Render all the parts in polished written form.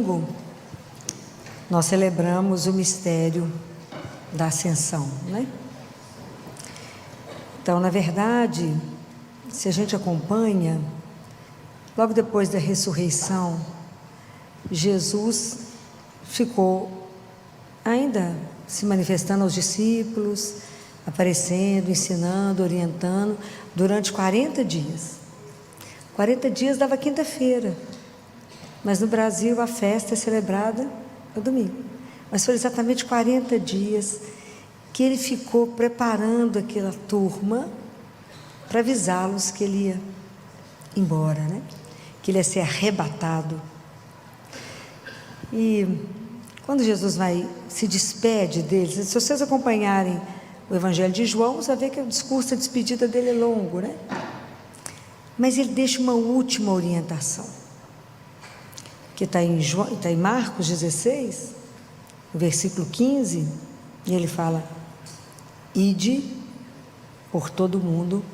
domingo, nós celebramos o mistério da Ascensão, né? Então, na verdade, se a gente acompanha, logo depois da ressurreição, Jesus ficou ainda se manifestando aos discípulos, aparecendo, ensinando, orientando, durante 40 dias. 40 dias dava quinta-feira, mas no Brasil a festa é celebrada no domingo. Mas foi exatamente 40 dias que ele ficou preparando aquela turma para avisá-los que ele ia embora, né? Que ele ia ser arrebatado. E quando Jesus se despede deles, se vocês acompanharem o Evangelho de João, você vai ver que o discurso de despedida dele é longo, né? Mas ele deixa uma última orientação, que está em Marcos 16, no versículo 15, e ele fala: ide por todo o mundo,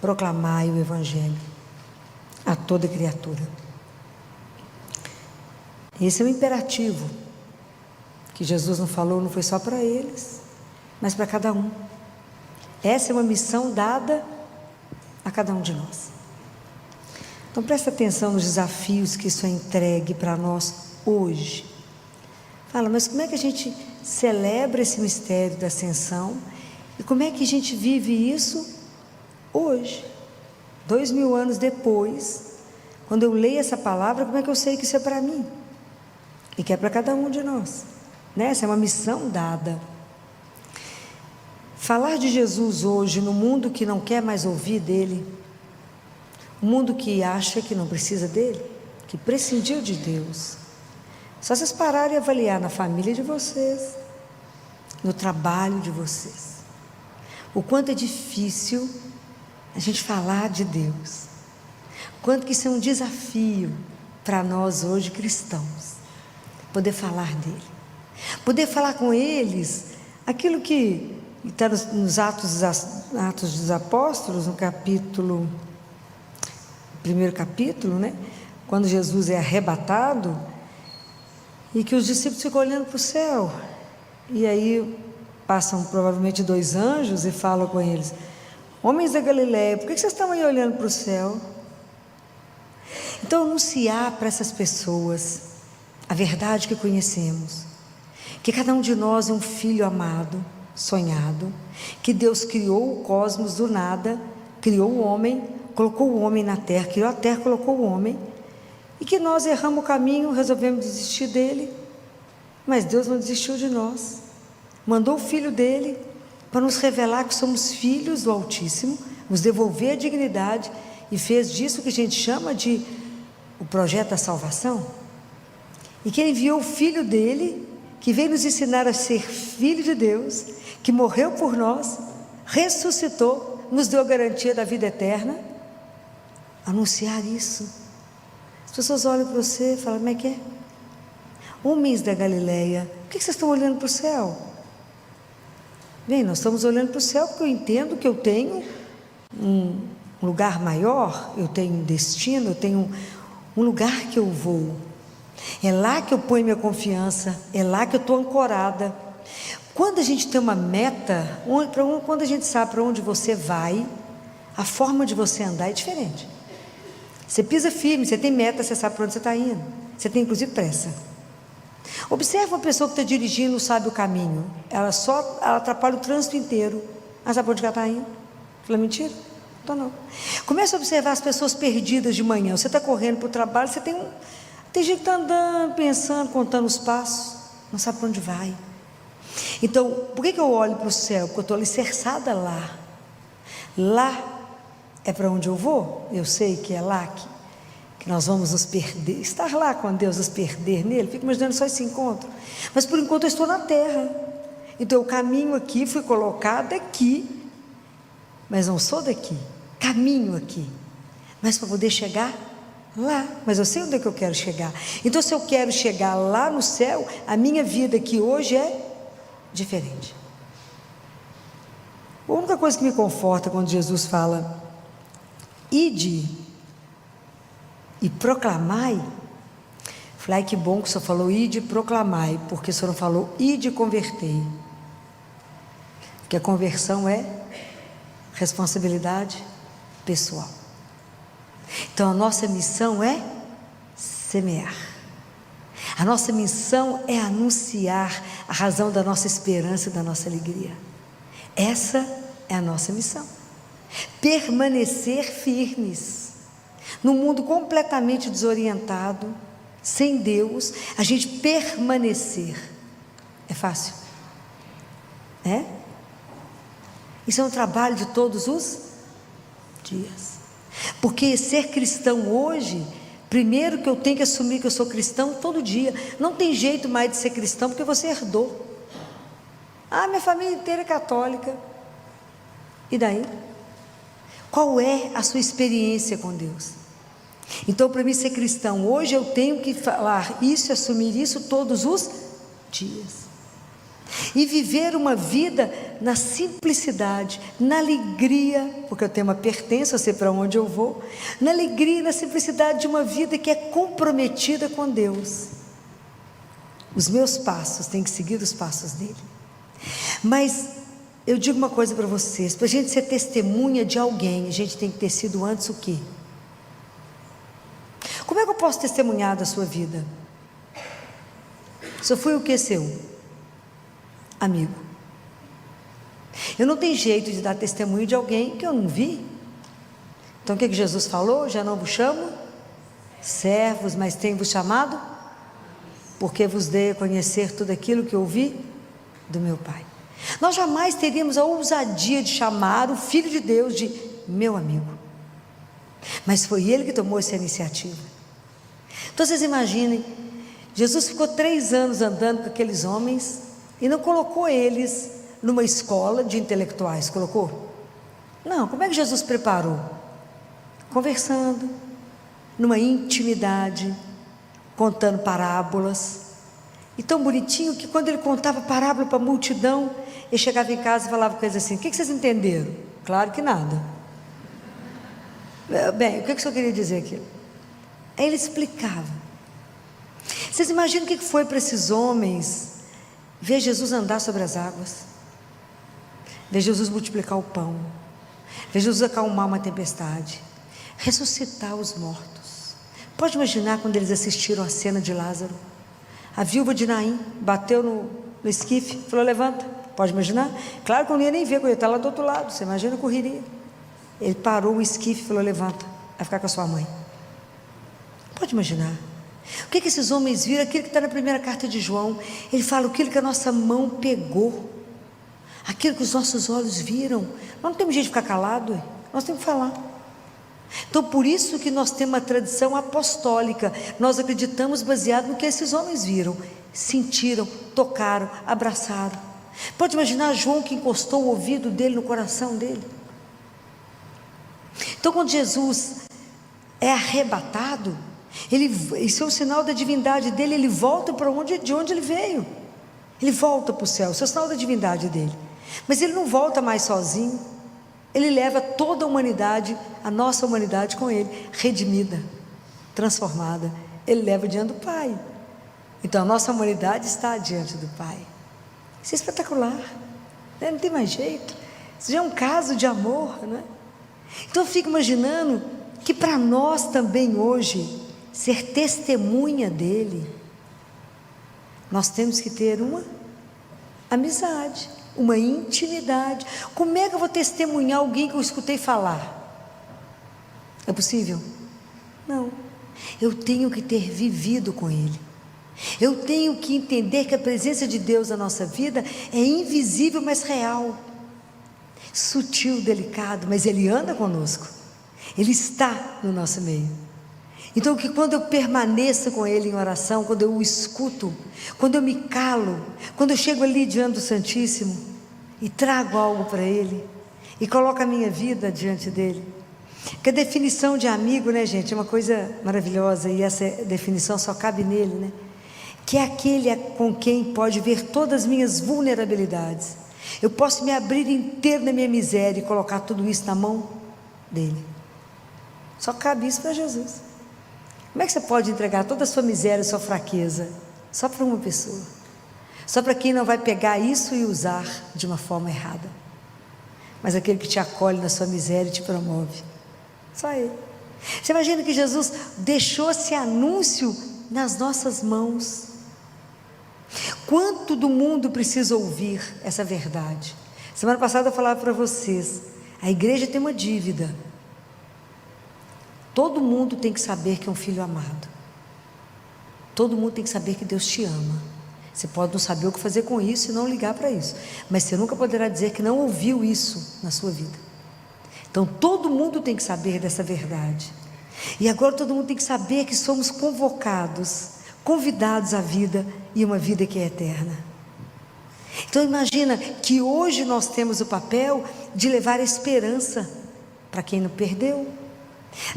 proclamai o Evangelho a toda criatura. Esse é o imperativo que Jesus não falou, não foi só para eles, mas para cada um. Essa é uma missão dada a cada um de nós. Então presta atenção nos desafios que isso é entregue para nós hoje. Fala, mas como é que a gente celebra esse mistério da Ascensão e como é que a gente vive isso hoje? 2000 anos depois, quando eu leio essa palavra, como é que eu sei que isso é para mim? E que é para cada um de nós, né? Essa é uma missão dada. Falar de Jesus hoje no mundo que não quer mais ouvir dele, o mundo que acha que não precisa dele, que prescindiu de Deus. Só vocês pararem e avaliar na família de vocês, no trabalho de vocês, o quanto é difícil a gente falar de Deus, o quanto que isso é um desafio para nós hoje cristãos, poder falar dele, poder falar com eles aquilo que está nos Atos dos Apóstolos, no capítulo, primeiro capítulo, né? Quando Jesus é arrebatado e que os discípulos ficam olhando para o céu, e aí passam provavelmente 2 anjos e falam com eles: homens da Galileia, por que vocês estão aí olhando para o céu? Então anunciar para essas pessoas a verdade que conhecemos, que cada um de nós é um filho amado, sonhado, que Deus criou o cosmos do nada, criou o homem, colocou o homem na terra, criou a terra, colocou o homem, e que nós erramos o caminho, resolvemos desistir dele, mas Deus não desistiu de nós, mandou o Filho dele para nos revelar que somos filhos do Altíssimo, nos devolver a dignidade, e fez disso que a gente chama de o projeto da salvação, e que ele enviou o Filho dele, que veio nos ensinar a ser filho de Deus, que morreu por nós, ressuscitou, nos deu a garantia da vida eterna. Anunciar isso. As pessoas olham para você e falam: como é que é? Homens da Galileia, por que vocês estão olhando para o céu? Bem, nós estamos olhando para o céu porque eu entendo que eu tenho um lugar maior, eu tenho um destino, eu tenho um lugar que eu vou. É lá que eu ponho minha confiança, é lá que eu estou ancorada. Quando a gente tem uma meta, quando a gente sabe para onde você vai, a forma de você andar é diferente. Você pisa firme, você tem meta, você sabe para onde você está indo. Você tem inclusive pressa. Observa uma pessoa que está dirigindo, não sabe o caminho. Ela atrapalha o trânsito inteiro. Ela sabe para onde ela está indo? Fala mentira? Então não. Comece a observar as pessoas perdidas de manhã. Você está correndo para o trabalho, você tem gente que está andando, pensando, contando os passos, não sabe para onde vai. Então, por que eu olho para o céu? Porque eu estou alicerçada lá. Lá é para onde eu vou. Eu sei que é lá que nós vamos nos perder. Estar lá com Deus, nos perder nele. Fico imaginando só esse encontro. Mas por enquanto eu estou na terra. Então eu caminho aqui, fui colocada aqui, mas não sou daqui. Caminho aqui, mas para poder chegar lá. Mas eu sei onde é que eu quero chegar. Então, se eu quero chegar lá no céu, a minha vida aqui hoje é diferente. A única coisa que me conforta quando Jesus fala: ide e proclamai, Falei, ai, que bom que o senhor falou ide proclamai, porque o senhor não falou ide convertei. Porque a conversão é responsabilidade pessoal. Então a nossa missão é semear. A nossa missão é anunciar a razão da nossa esperança e da nossa alegria. Essa é a nossa missão. Permanecer firmes. No mundo completamente desorientado, sem Deus, a gente permanecer. É fácil? É? Isso é um trabalho de todos os dias. Porque ser cristão hoje, primeiro que eu tenho que assumir que eu sou cristão todo dia. Não tem jeito mais de ser cristão porque você herdou. Ah, minha família inteira é católica. E daí? Qual é a sua experiência com Deus? Então, para mim ser cristão hoje, eu tenho que falar isso e assumir isso todos os dias. E viver uma vida na simplicidade, na alegria, porque eu tenho uma pertença, eu sei para onde eu vou, na alegria e na simplicidade de uma vida que é comprometida com Deus. Os meus passos têm que seguir os passos dele. Mas eu digo uma coisa para vocês, para a gente ser testemunha de alguém, a gente tem que ter sido antes o quê? Como é que eu posso testemunhar da sua vida? Se eu fui o que seu? Amigo. Eu não tenho jeito de dar testemunho de alguém que eu não vi. Então o que Jesus falou? Já não vos chamo servos, mas tenho-vos chamado, porque vos dei a conhecer tudo aquilo que ouvi do meu Pai. Nós jamais teríamos a ousadia de chamar o Filho de Deus de meu amigo, mas foi Ele que tomou essa iniciativa. Então vocês imaginem, Jesus ficou 3 anos andando com aqueles homens e não colocou eles numa escola de intelectuais, colocou? Não, como é que Jesus preparou? Conversando, numa intimidade, contando parábolas, e tão bonitinho que quando ele contava parábola para a multidão, ele chegava em casa e falava coisas assim, o que vocês entenderam? Claro que nada. Bem, o que o senhor queria dizer aqui? Aí ele explicava. Vocês imaginam o que foi para esses homens ver Jesus andar sobre as águas, ver Jesus multiplicar o pão, ver Jesus acalmar uma tempestade, ressuscitar os mortos? Pode imaginar quando eles assistiram a cena de Lázaro, a viúva de Naim bateu no esquife, falou levanta, pode imaginar? Claro que eu não ia nem ver, porque ele está lá do outro lado, você imagina a correria. Ele parou o esquife e falou levanta, vai ficar com a sua mãe. Pode imaginar? O que esses homens viram? Aquilo que está na primeira carta de João. Ele fala aquilo que a nossa mão pegou, aquilo que os nossos olhos viram. Nós não temos jeito de ficar calado, nós temos que falar. Então por isso que nós temos uma tradição apostólica. Nós acreditamos baseado no que esses homens viram, sentiram, tocaram, abraçaram. Pode imaginar João que encostou o ouvido dele no coração dele? Então quando Jesus é arrebatado, isso é um sinal da divindade dele. Ele volta para de onde ele veio, ele volta para o céu, isso é o sinal da divindade dele. Mas ele não volta mais sozinho, ele leva toda a humanidade, a nossa humanidade com ele, redimida, transformada, ele leva diante do Pai. Então a nossa humanidade está diante do Pai. Isso é espetacular, né? Não tem mais jeito, isso já é um caso de amor, né? Então eu fico imaginando que para nós também hoje ser testemunha dele, nós temos que ter uma amizade, uma intimidade. Como é que eu vou testemunhar alguém que eu escutei falar? É possível? Não. Eu tenho que ter vivido com ele. Eu tenho que entender que a presença de Deus na nossa vida é invisível, mas real, sutil, delicado, mas ele anda conosco, ele está no nosso meio. Então que quando eu permaneço com ele em oração, quando eu o escuto, quando eu me calo, quando eu chego ali diante do Santíssimo e trago algo para ele e coloco a minha vida diante dele, que a definição de amigo, né, gente, é uma coisa maravilhosa, e essa definição só cabe nele, né? Que é aquele com quem pode ver todas as minhas vulnerabilidades. Eu posso me abrir inteiro na minha miséria e colocar tudo isso na mão dele. Só cabe isso para Jesus. Como é que você pode entregar toda a sua miséria, a sua fraqueza, só para uma pessoa? Só para quem não vai pegar isso e usar de uma forma errada. Mas aquele que te acolhe na sua miséria e te promove. Só Ele. Você imagina que Jesus deixou esse anúncio nas nossas mãos. Quanto do mundo precisa ouvir essa verdade? Semana passada eu falava para vocês, a igreja tem uma dívida. Todo mundo tem que saber que é um filho amado. Todo mundo tem que saber que Deus te ama. Você pode não saber o que fazer com isso e não ligar para isso, mas você nunca poderá dizer que não ouviu isso na sua vida. Então todo mundo tem que saber dessa verdade. E agora todo mundo tem que saber que somos convocados, convidados à vida, e uma vida que é eterna. Então imagina que hoje nós temos o papel de levar a esperança para quem não perdeu,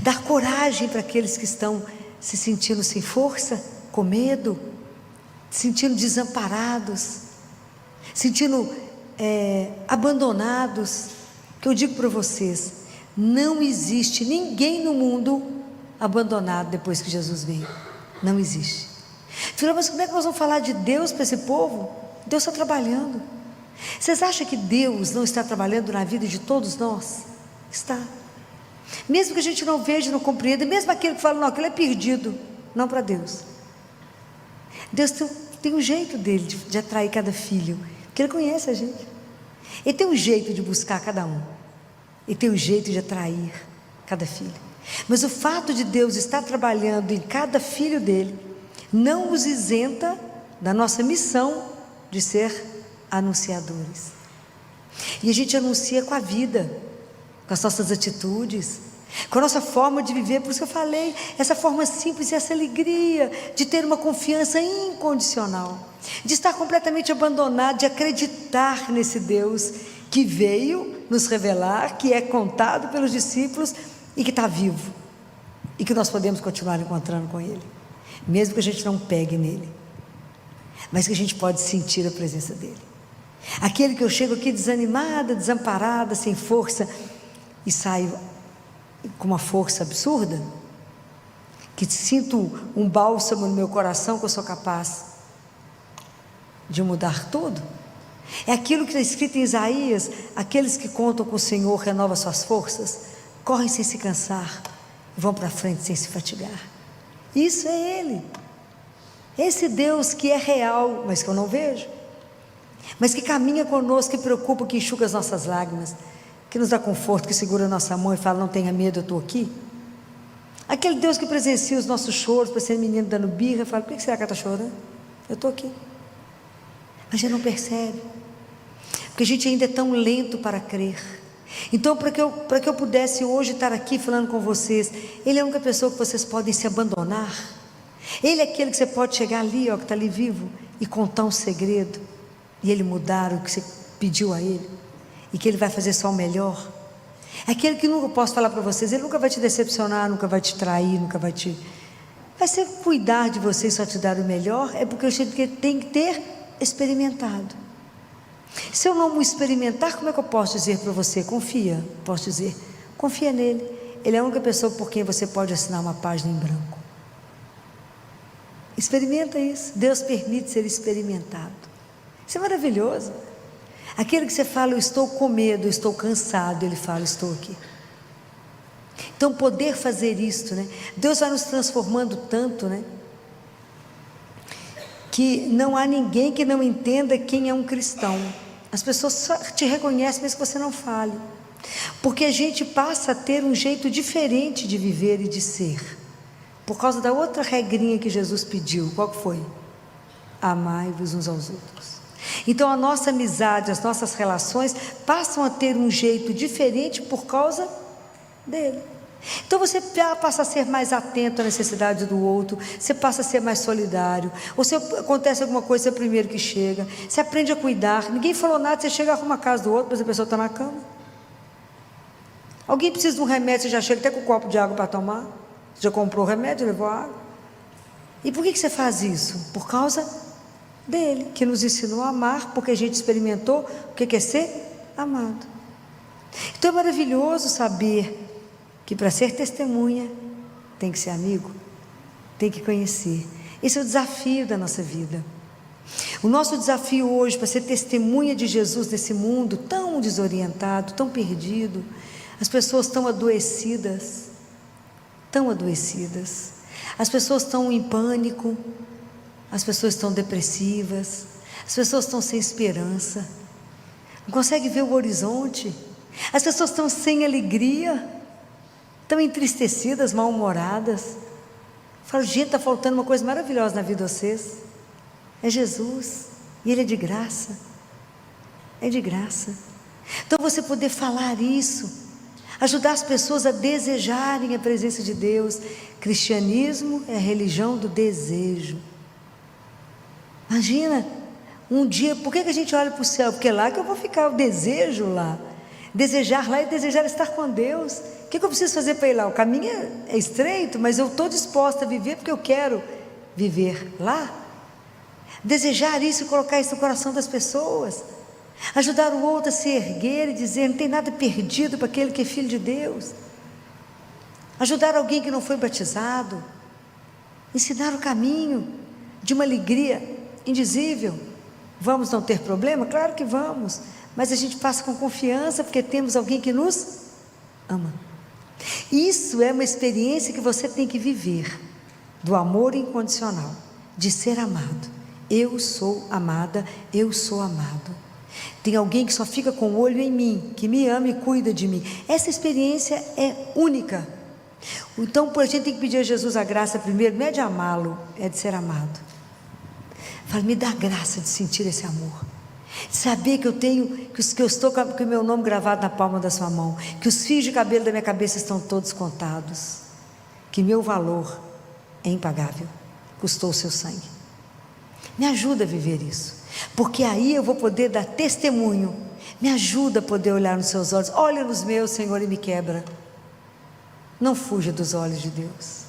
dar coragem para aqueles que estão se sentindo sem força, com medo, se sentindo desamparados, sentindo abandonados. Que eu digo para vocês, não existe ninguém no mundo abandonado depois que Jesus veio. Não existe. Filho, mas como é que nós vamos falar de Deus para esse povo? Deus está trabalhando. Vocês acham que Deus não está trabalhando na vida de todos nós? Está. Mesmo que a gente não veja, não compreenda, mesmo aquele que fala, não, aquele é perdido, não para Deus. Deus tem um jeito dele de atrair cada filho, porque Ele conhece a gente. Ele tem um jeito de buscar cada um. Ele tem um jeito de atrair cada filho. Mas o fato de Deus estar trabalhando em cada filho dele, não os isenta da nossa missão de ser anunciadores. E a gente anuncia com a vida, com as nossas atitudes, com a nossa forma de viver. Por isso que eu falei, essa forma simples e essa alegria de ter uma confiança incondicional, de estar completamente abandonado, de acreditar nesse Deus que veio nos revelar, que é contado pelos discípulos e que está vivo, e que nós podemos continuar encontrando com Ele, mesmo que a gente não pegue nele, mas que a gente pode sentir a presença dele. Aquele que eu chego aqui desanimada, desamparada, sem força, e saio com uma força absurda, que sinto um bálsamo no meu coração, que eu sou capaz de mudar tudo. É aquilo que está escrito em Isaías: aqueles que contam com o Senhor renovam suas forças, correm sem se cansar, e vão para frente sem se fatigar. Isso é Ele, esse Deus que é real, mas que eu não vejo, mas que caminha conosco, que preocupa, que enxuga as nossas lágrimas, que nos dá conforto, que segura a nossa mão e fala, não tenha medo, eu estou aqui. Aquele Deus que presencia os nossos choros, para ser menino dando birra, fala, por que será que ela está chorando? Eu estou aqui. Mas a gente não percebe, porque a gente ainda é tão lento para crer. Então, para que eu pudesse hoje estar aqui falando com vocês, Ele é a única pessoa que vocês podem se abandonar. Ele é aquele que você pode chegar ali, ó, que está ali vivo, e contar um segredo, e Ele mudar o que você pediu a Ele, e que Ele vai fazer só o melhor. É aquele que nunca posso falar para vocês, Ele nunca vai te decepcionar, nunca vai te trair, nunca vai sempre cuidar de você e só te dar o melhor. É porque eu sei que tem que ter experimentado. Se eu não experimentar, como é que eu posso dizer para você, confia? Posso dizer, confia nele. Ele é a única pessoa por quem você pode assinar uma página em branco. Experimenta isso. Deus permite ser experimentado. Isso é maravilhoso. Aquele que você fala, eu estou com medo, eu estou cansado, Ele fala, estou aqui. Então poder fazer isto, né? Deus vai nos transformando tanto, né? Que não há ninguém que não entenda quem é um cristão. As pessoas só te reconhecem mesmo que você não fale, porque a gente passa a ter um jeito diferente de viver e de ser, por causa da outra regrinha que Jesus pediu. Qual que foi? Amai-vos uns aos outros. Então a nossa amizade, as nossas relações passam a ter um jeito diferente por causa dele. Então você passa a ser mais atento à necessidade do outro, você passa a ser mais solidário, ou se acontece alguma coisa, você é o primeiro que chega, você aprende a cuidar. Ninguém falou nada, você chega, arruma a casa do outro, mas a pessoa está na cama. Alguém precisa de um remédio, você já chega até com um copo de água para tomar, você já comprou o remédio, levou a água. E por que você faz isso? Por causa dele, que nos ensinou a amar, porque a gente experimentou o que é ser amado. Então é maravilhoso saber que para ser testemunha tem que ser amigo. tem que conhecer. Esse é o desafio da nossa vida. O nosso desafio hoje para ser testemunha de Jesus nesse mundo tão desorientado, tão perdido, as pessoas tão adoecidas, as pessoas estão em pânico, as pessoas estão depressivas, as pessoas estão sem esperança, não conseguem ver o horizonte, as pessoas estão sem alegria, estão entristecidas, mal-humoradas. Falo, gente, está faltando uma coisa maravilhosa na vida de vocês, é Jesus, e Ele é de graça, então você poder falar isso, ajudar as pessoas a desejarem a presença de Deus. Cristianismo é a religião do desejo. Imagina, um dia, por que a gente olha para o céu? Porque é lá que eu vou ficar, o desejo lá, desejar lá e desejar estar com Deus. O que eu preciso fazer para ir lá? O caminho é estreito, mas eu estou disposta a viver porque eu quero viver lá. Desejar isso e colocar isso no coração das pessoas, ajudar o outro a se erguer e dizer, não tem nada perdido para aquele que é filho de Deus, ajudar alguém que não foi batizado, ensinar o caminho de uma alegria indizível. Vamos não ter problema? Claro que vamos, mas a gente passa com confiança, porque temos alguém que nos ama. Isso é uma experiência que você tem que viver, do amor incondicional, de ser amado. Eu sou amada, eu sou amado. Tem alguém que só fica com o olho em mim, que me ama e cuida de mim. Essa experiência é única. Então, a gente tem que pedir a Jesus a graça primeiro, não é de amá-lo, é de ser amado. Fala, me dá a graça de sentir esse amor, de saber que eu tenho, que eu estou com o meu nome gravado na palma da sua mão, que os fios de cabelo da minha cabeça estão todos contados, que meu valor é impagável, custou o seu sangue. Me ajuda a viver isso, porque aí eu vou poder dar testemunho. Me ajuda a poder olhar nos seus olhos. Olha nos meus, Senhor, e me quebra. Não fuja dos olhos de Deus,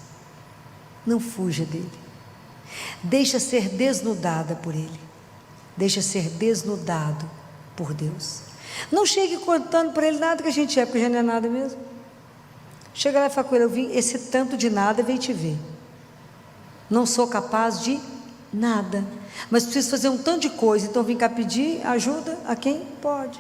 não fuja dele. Deixa ser desnudada por ele, deixa ser desnudado por Deus. Não chegue contando para ele nada que a gente é, porque já não é nada mesmo. Chega lá e fala com ele, eu vim, esse tanto de nada veio te ver, não sou capaz de nada, mas preciso fazer um tanto de coisa, então vim cá pedir ajuda a quem pode.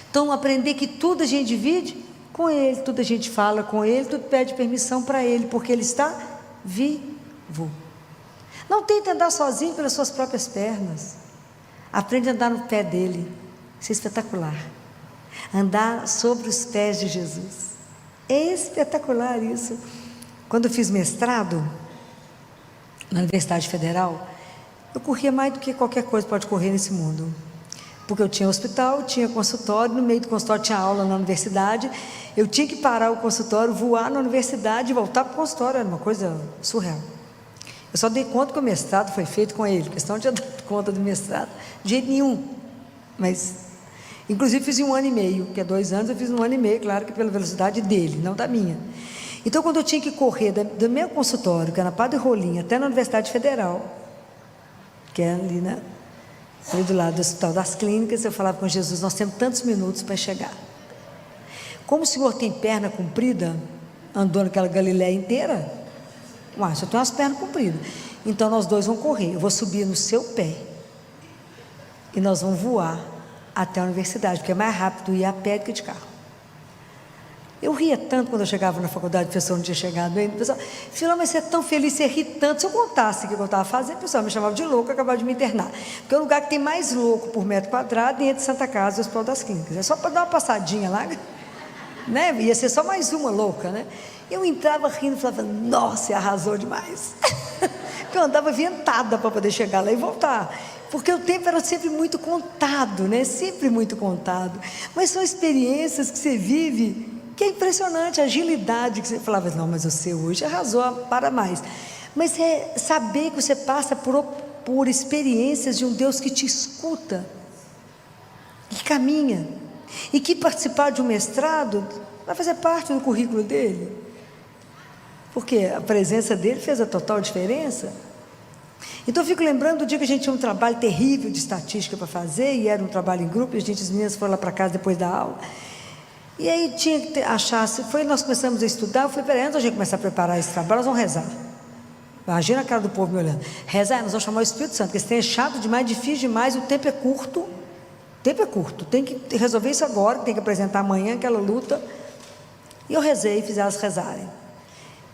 Então aprender que tudo a gente divide com ele, tudo a gente fala com ele, tudo pede permissão para ele, porque ele está vivo. Não tente andar sozinho pelas suas próprias pernas, aprende a andar no pé dele. Isso é espetacular, andar sobre os pés de Jesus, é espetacular isso. Quando eu fiz mestrado na Universidade Federal, eu corria mais do que qualquer coisa pode correr nesse mundo, porque eu tinha hospital, tinha consultório, no meio do consultório tinha aula na universidade, eu tinha que parar o consultório, voar na universidade e voltar para o consultório, era uma coisa surreal. Eu só dei conta que o mestrado foi feito com ele, porque senão eu tinha dado conta do mestrado de jeito nenhum, mas inclusive fiz em 1 ano e meio, que é 2 anos, eu fiz em 1 ano e meio, claro que pela velocidade dele, não da minha. Então, quando eu tinha que correr do meu consultório, que era na Padre Rolim, até na Universidade Federal, que é ali do lado do Hospital das Clínicas, eu falava com Jesus, nós temos tantos minutos para chegar. Como o senhor tem perna comprida, andou naquela Galiléia inteira, eu tenho umas pernas compridas, então nós dois vamos correr, eu vou subir no seu pé, e nós vamos voar até a universidade, porque é mais rápido ir a pé do que de carro. Eu ria tanto quando eu chegava na faculdade, o professor não tinha chegado ainda, o pessoal, Filó, mas você é tão feliz, você ri tanto. Se eu contasse o que eu estava fazendo, o pessoal me chamava de louco, acabava de me internar, porque é o lugar que tem mais louco por metro quadrado entre Santa Casa e o Hospital das Clínicas, é só para dar uma passadinha lá, né? Ia ser só mais uma louca, né? Eu entrava rindo e falava, nossa, você arrasou demais. Eu andava ventada para poder chegar lá e voltar, porque o tempo era sempre muito contado, né? Sempre muito contado, mas são experiências que você vive, que é impressionante, a agilidade que você falava, não, mas você hoje arrasou para mais, mas é saber que você passa por experiências de um Deus que te escuta, que caminha, e que participar de um mestrado vai fazer parte do currículo dele, porque a presença dele fez a total diferença. Então eu fico lembrando do dia que a gente tinha um trabalho terrível de estatística para fazer, e era um trabalho em grupo, e as meninas foram lá para casa depois da aula, e aí tinha que achar, nós começamos a estudar, eu falei, peraí, antes da gente começar a preparar esse trabalho, nós vamos rezar. Imagina a cara do povo me olhando. Rezar, nós vamos chamar o Espírito Santo, porque esse trem é chato demais, difícil demais, o tempo é curto. O tempo é curto, tem que resolver isso agora, tem que apresentar amanhã aquela luta. E eu rezei e fiz elas rezarem.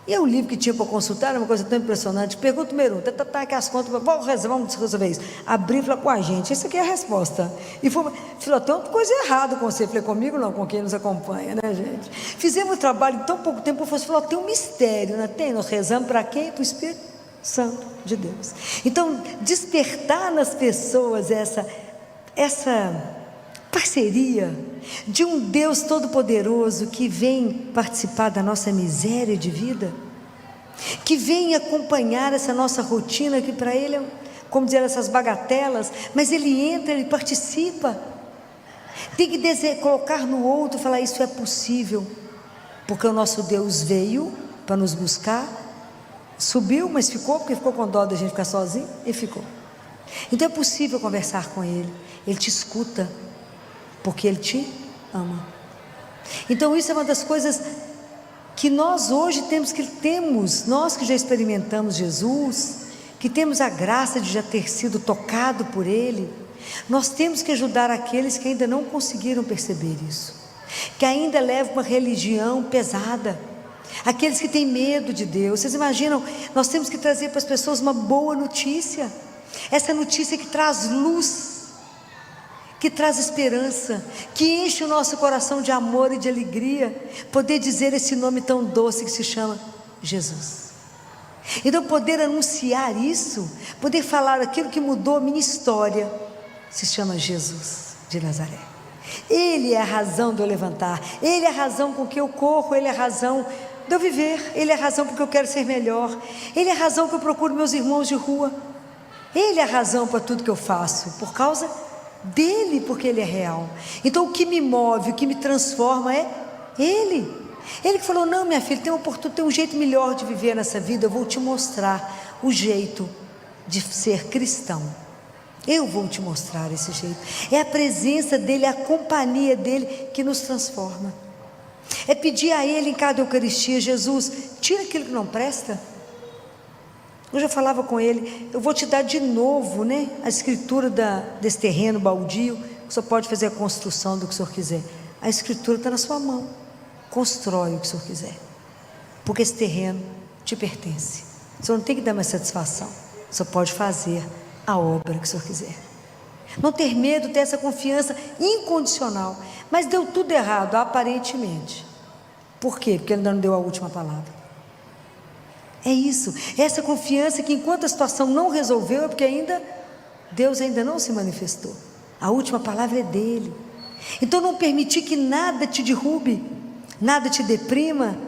E o livro que tinha para consultar era uma coisa tão impressionante. Pergunta número 1, tá aqui as contas, vamos resolver isso. Abri e falei com a gente, isso aqui é a resposta. E falou, tem uma coisa errada com você. Falei, comigo não, com quem nos acompanha, né, gente? Fizemos o trabalho em tão pouco tempo, o professor falou, tem um mistério, né? Tem, nós rezamos para quem? Para o Espírito Santo de Deus. Então, despertar nas pessoas essa parceria de um Deus todo-poderoso que vem participar da nossa miséria de vida, que vem acompanhar essa nossa rotina, que para Ele é, como dizer, essas bagatelas, mas Ele entra, Ele participa. Tem que colocar no outro, falar, isso é possível, porque o nosso Deus veio para nos buscar, subiu, mas ficou, porque ficou com dó da gente ficar sozinho, e ficou. Então é possível conversar com Ele, Ele te escuta, porque Ele te ama. Então isso é uma das coisas que nós hoje nós que já experimentamos Jesus, que temos a graça de já ter sido tocado por Ele, nós temos que ajudar aqueles que ainda não conseguiram perceber isso, que ainda levam uma religião pesada, aqueles que têm medo de Deus. Vocês imaginam, nós temos que trazer para as pessoas uma boa notícia, essa notícia que traz luz, que traz esperança, que enche o nosso coração de amor e de alegria, poder dizer esse nome tão doce que se chama Jesus. Então poder anunciar isso, poder falar aquilo que mudou a minha história, se chama Jesus de Nazaré. Ele é a razão de eu levantar, Ele é a razão com que eu corro, Ele é a razão de eu viver, Ele é a razão porque eu quero ser melhor, Ele é a razão que eu procuro meus irmãos de rua, Ele é a razão para tudo que eu faço, por causa dele, porque Ele é real. Então o que me move, o que me transforma é Ele. Ele que falou, não, minha filha, tem um jeito melhor de viver nessa vida, eu vou te mostrar o jeito de ser cristão, eu vou te mostrar esse jeito. É a presença dele, é a companhia dele que nos transforma, é pedir a Ele em cada Eucaristia, Jesus, tira aquilo que não presta. Eu já falava com ele, eu vou te dar de novo, né, a escritura desse terreno baldio, o senhor pode fazer a construção do que o senhor quiser, a escritura está na sua mão, constrói o que o senhor quiser, porque esse terreno te pertence, o senhor não tem que dar mais satisfação, o senhor pode fazer a obra que o senhor quiser, não ter medo, ter essa confiança incondicional. Mas deu tudo errado, aparentemente, por quê? Porque ele ainda não deu a última palavra. É isso, essa confiança que enquanto a situação não resolveu, é porque Deus ainda não se manifestou, a última palavra é dele. Então não permitir que nada te derrube, nada te deprima,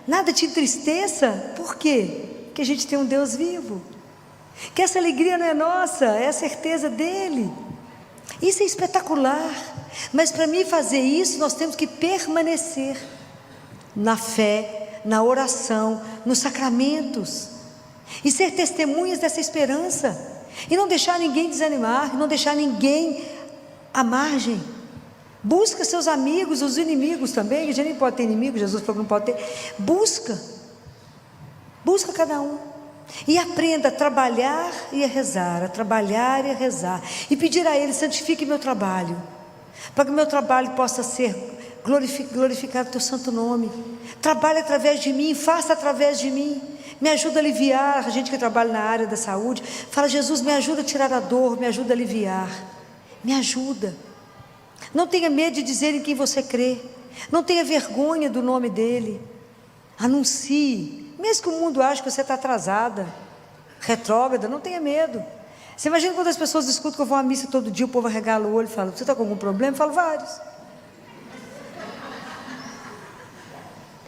nada te entristeça. Por quê? Porque a gente tem um Deus vivo, que essa alegria não é nossa, é a certeza dele. Isso é espetacular, mas para mim fazer isso, nós temos que permanecer na fé, na oração, nos sacramentos, e ser testemunhas dessa esperança, e não deixar ninguém desanimar, não deixar ninguém à margem. Busca seus amigos, os inimigos também, a gente nem pode ter inimigo, Jesus falou que não pode ter. Busca cada um, e aprenda a trabalhar e a rezar, e pedir a Ele, santifique meu trabalho, para que meu trabalho possa ser glorificar o teu santo nome. Trabalhe através de mim, faça através de mim, me ajuda a aliviar. A gente que trabalha na área da saúde fala, Jesus, me ajuda a tirar a dor, me ajuda a aliviar, me ajuda. Não tenha medo de dizer em quem você crê, não tenha vergonha do nome dele, anuncie, mesmo que o mundo ache que você está atrasada, retrógrada, não tenha medo. Você imagina quando as pessoas escutam que eu vou à missa todo dia, o povo arregala o olho e fala, você está com algum problema? Eu falo, vários.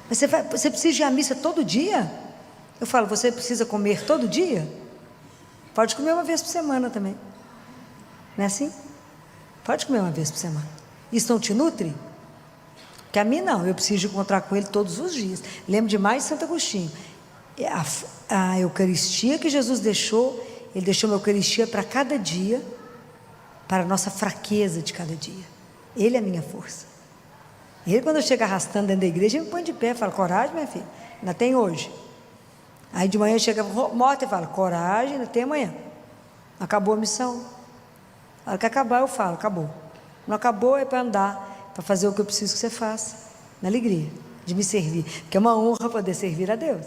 Mas você precisa ir à missa todo dia? Eu falo, você precisa comer todo dia? Pode comer uma vez por semana também, não é assim? Pode comer uma vez por semana. Isso não te nutre? Porque a mim não, eu preciso encontrar com Ele todos os dias. Lembro demais de Santo Agostinho, a Eucaristia que Jesus deixou, Ele deixou uma Eucaristia para cada dia, para a nossa fraqueza de cada dia. Ele é a minha força. Ele, quando eu chego arrastando dentro da igreja, me põe de pé, fala, coragem, minha filha, ainda tem hoje. Aí de manhã chega morta e fala, coragem, até amanhã. Acabou a missão. A hora que acabar eu falo, acabou. Não acabou é para andar, para fazer o que eu preciso que você faça, na alegria de me servir, porque é uma honra poder servir a Deus.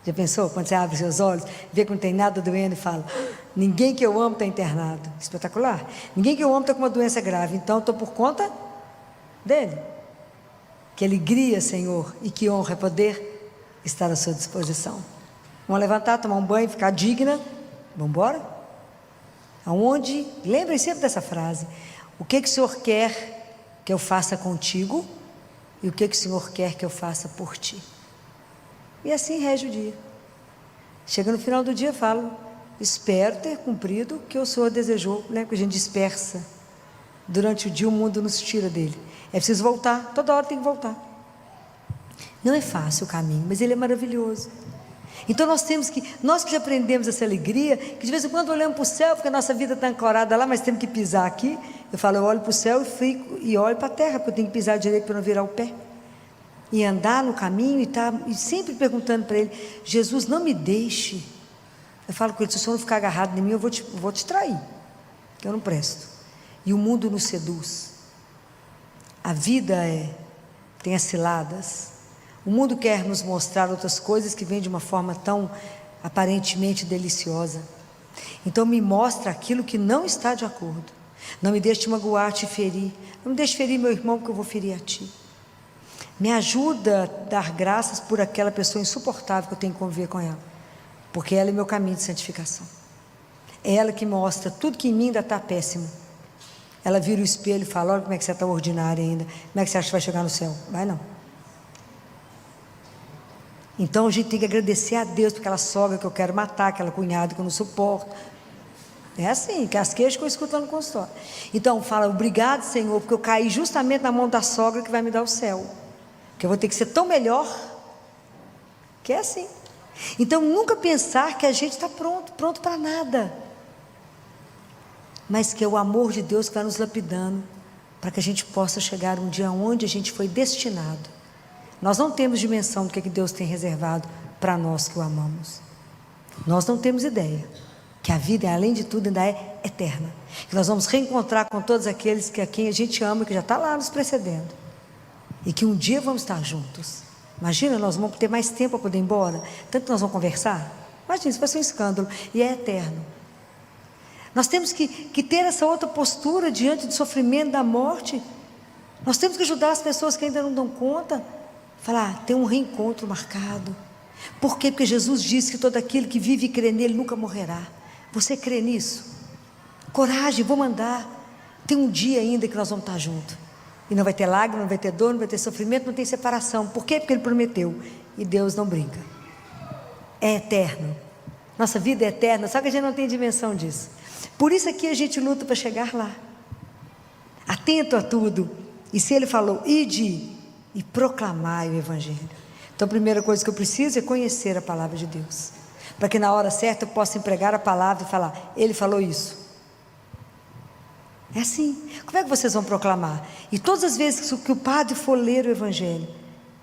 Já pensou? Quando você abre seus olhos, vê que não tem nada doendo e fala, ninguém que eu amo está internado. Espetacular. Ninguém que eu amo está com uma doença grave, então eu estou por conta dele. Que alegria, Senhor, e que honra é poder estar à sua disposição. Vamos levantar, tomar um banho, ficar digna. Vamos embora? Aonde, lembrem sempre dessa frase, o que o Senhor quer que eu faça contigo e o que o Senhor quer que eu faça por ti. E assim rege o dia. Chega no final do dia e falo, espero ter cumprido o que o Senhor desejou, né? Porque a gente dispersa. Durante o dia o mundo nos tira dele. É preciso voltar, toda hora tem que voltar. Não é fácil o caminho, mas ele é maravilhoso. Então nós que já aprendemos essa alegria, que de vez em quando olhamos para o céu, porque a nossa vida está ancorada lá, mas temos que pisar aqui. Eu falo, eu olho para o céu e olho para a terra, porque eu tenho que pisar direito para não virar o pé. E andar no caminho e sempre perguntando para ele, Jesus, não me deixe. Eu falo com ele, se o Senhor não ficar agarrado em mim, eu vou te trair, que eu não presto. E o mundo nos seduz. A vida tem as ciladas. O mundo quer nos mostrar outras coisas que vêm de uma forma tão aparentemente deliciosa. Então me mostra aquilo que não está de acordo. Não me deixe te magoar, te ferir. Não me deixe ferir meu irmão, porque eu vou ferir a ti. Me ajuda a dar graças por aquela pessoa insuportável que eu tenho que conviver com ela. Porque ela é meu caminho de santificação. É ela que mostra tudo que em mim ainda está péssimo. Ela vira o espelho e fala, olha como é que você está ordinária ainda. Como é que você acha que vai chegar no céu? Vai não. Então a gente tem que agradecer a Deus por aquela sogra que eu quero matar, aquela cunhada que eu não suporto. É assim, que as queixas que eu escuto lá no consultório. Então fala, obrigado Senhor, porque eu caí justamente na mão da sogra que vai me dar o céu. Porque eu vou ter que ser tão melhor, que é assim. Então nunca pensar que a gente está pronto para nada. Mas que é o amor de Deus que vai nos lapidando, para que a gente possa chegar um dia onde a gente foi destinado. Nós não temos dimensão do que Deus tem reservado para nós que o amamos. Nós não temos ideia que a vida, além de tudo, ainda é eterna. Que nós vamos reencontrar com todos aqueles a quem a gente ama, que já está lá nos precedendo. E que um dia vamos estar juntos. Imagina, nós vamos ter mais tempo para poder ir embora. Tanto que nós vamos conversar. Imagina, isso vai ser um escândalo. E é eterno. Nós temos que ter essa outra postura diante do sofrimento, da morte. Nós temos que ajudar as pessoas que ainda não dão conta. Falar, tem um reencontro marcado. Por quê? Porque Jesus disse que todo aquele que vive e crê nele nunca morrerá. Você crê nisso? Coragem, vou mandar. Tem um dia ainda que nós vamos estar juntos. E não vai ter lágrima, não vai ter dor, não vai ter sofrimento, não tem separação. Por quê? Porque ele prometeu. E Deus não brinca. É eterno. Nossa vida é eterna, só que a gente não tem dimensão disso. Por isso aqui a gente luta para chegar lá. Atento a tudo. E se ele falou, ide e proclamai o Evangelho. Então a primeira coisa que eu preciso é conhecer a palavra de Deus, para que na hora certa eu possa empregar a palavra e falar, ele falou isso. É assim. Como é que vocês vão proclamar? E todas as vezes que o padre for ler o Evangelho,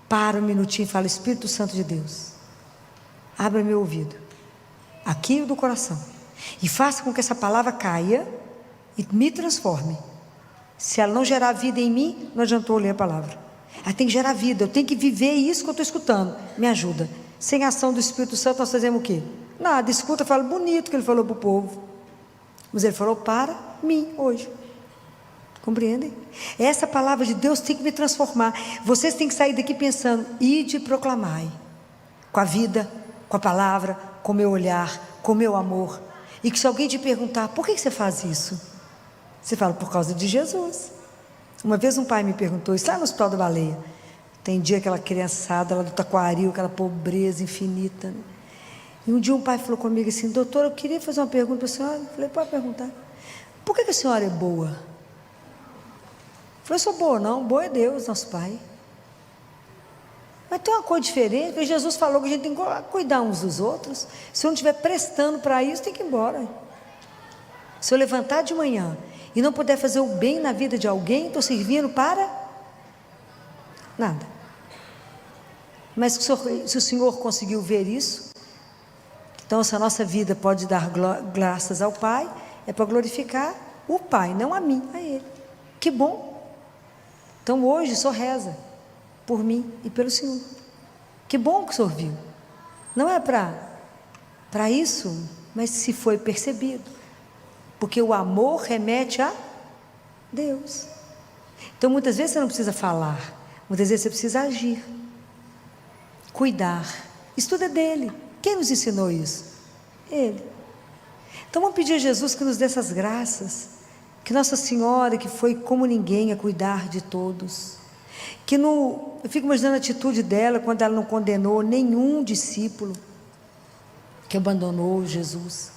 para um minutinho e fala, Espírito Santo de Deus, abra meu ouvido, aqui o do coração, e faça com que essa palavra caia e me transforme. Se ela não gerar vida em mim, não adiantou ler a palavra. Ela tem que gerar vida, eu tenho que viver isso que eu estou escutando. Me ajuda. Sem a ação do Espírito Santo nós fazemos o quê? Nada, escuta, fala bonito que ele falou para o povo, mas ele falou para mim hoje. Compreendem? Essa palavra de Deus tem que me transformar. Vocês têm que sair daqui pensando, ide e proclamai, com a vida, com a palavra, com o meu olhar, com o meu amor. E que se alguém te perguntar, por que você faz isso? Você fala, por causa de Jesus. Uma vez um pai me perguntou isso lá no Hospital da Baleia. Tem dia aquela criançada lá do Taquaril, aquela pobreza infinita, né? E um dia um pai falou comigo assim, doutor, eu queria fazer uma pergunta para a senhora. Eu falei, pode perguntar. Por que a senhora é boa? Eu falei, sou boa não, boa é Deus, nosso pai. Mas tem uma coisa diferente, porque Jesus falou que a gente tem que cuidar uns dos outros. Se eu não estiver prestando para isso, tem que ir embora. Se eu levantar de manhã e não puder fazer o bem na vida de alguém, estou servindo para nada. Mas se o Senhor conseguiu ver isso, Então, se a nossa vida pode dar graças ao Pai, é para glorificar o Pai, não a mim, a Ele. Que bom! Então, hoje, só reza por mim e pelo Senhor. Que bom que o Senhor viu. Não é para isso, mas se foi percebido. Porque o amor remete a Deus. Então, muitas vezes você não precisa falar, muitas vezes você precisa agir, cuidar. Isso tudo é dele. Quem nos ensinou isso? Ele. Então vamos pedir a Jesus que nos dê essas graças, que Nossa Senhora, que foi como ninguém a cuidar de todos, eu fico imaginando a atitude dela quando ela não condenou nenhum discípulo que abandonou Jesus,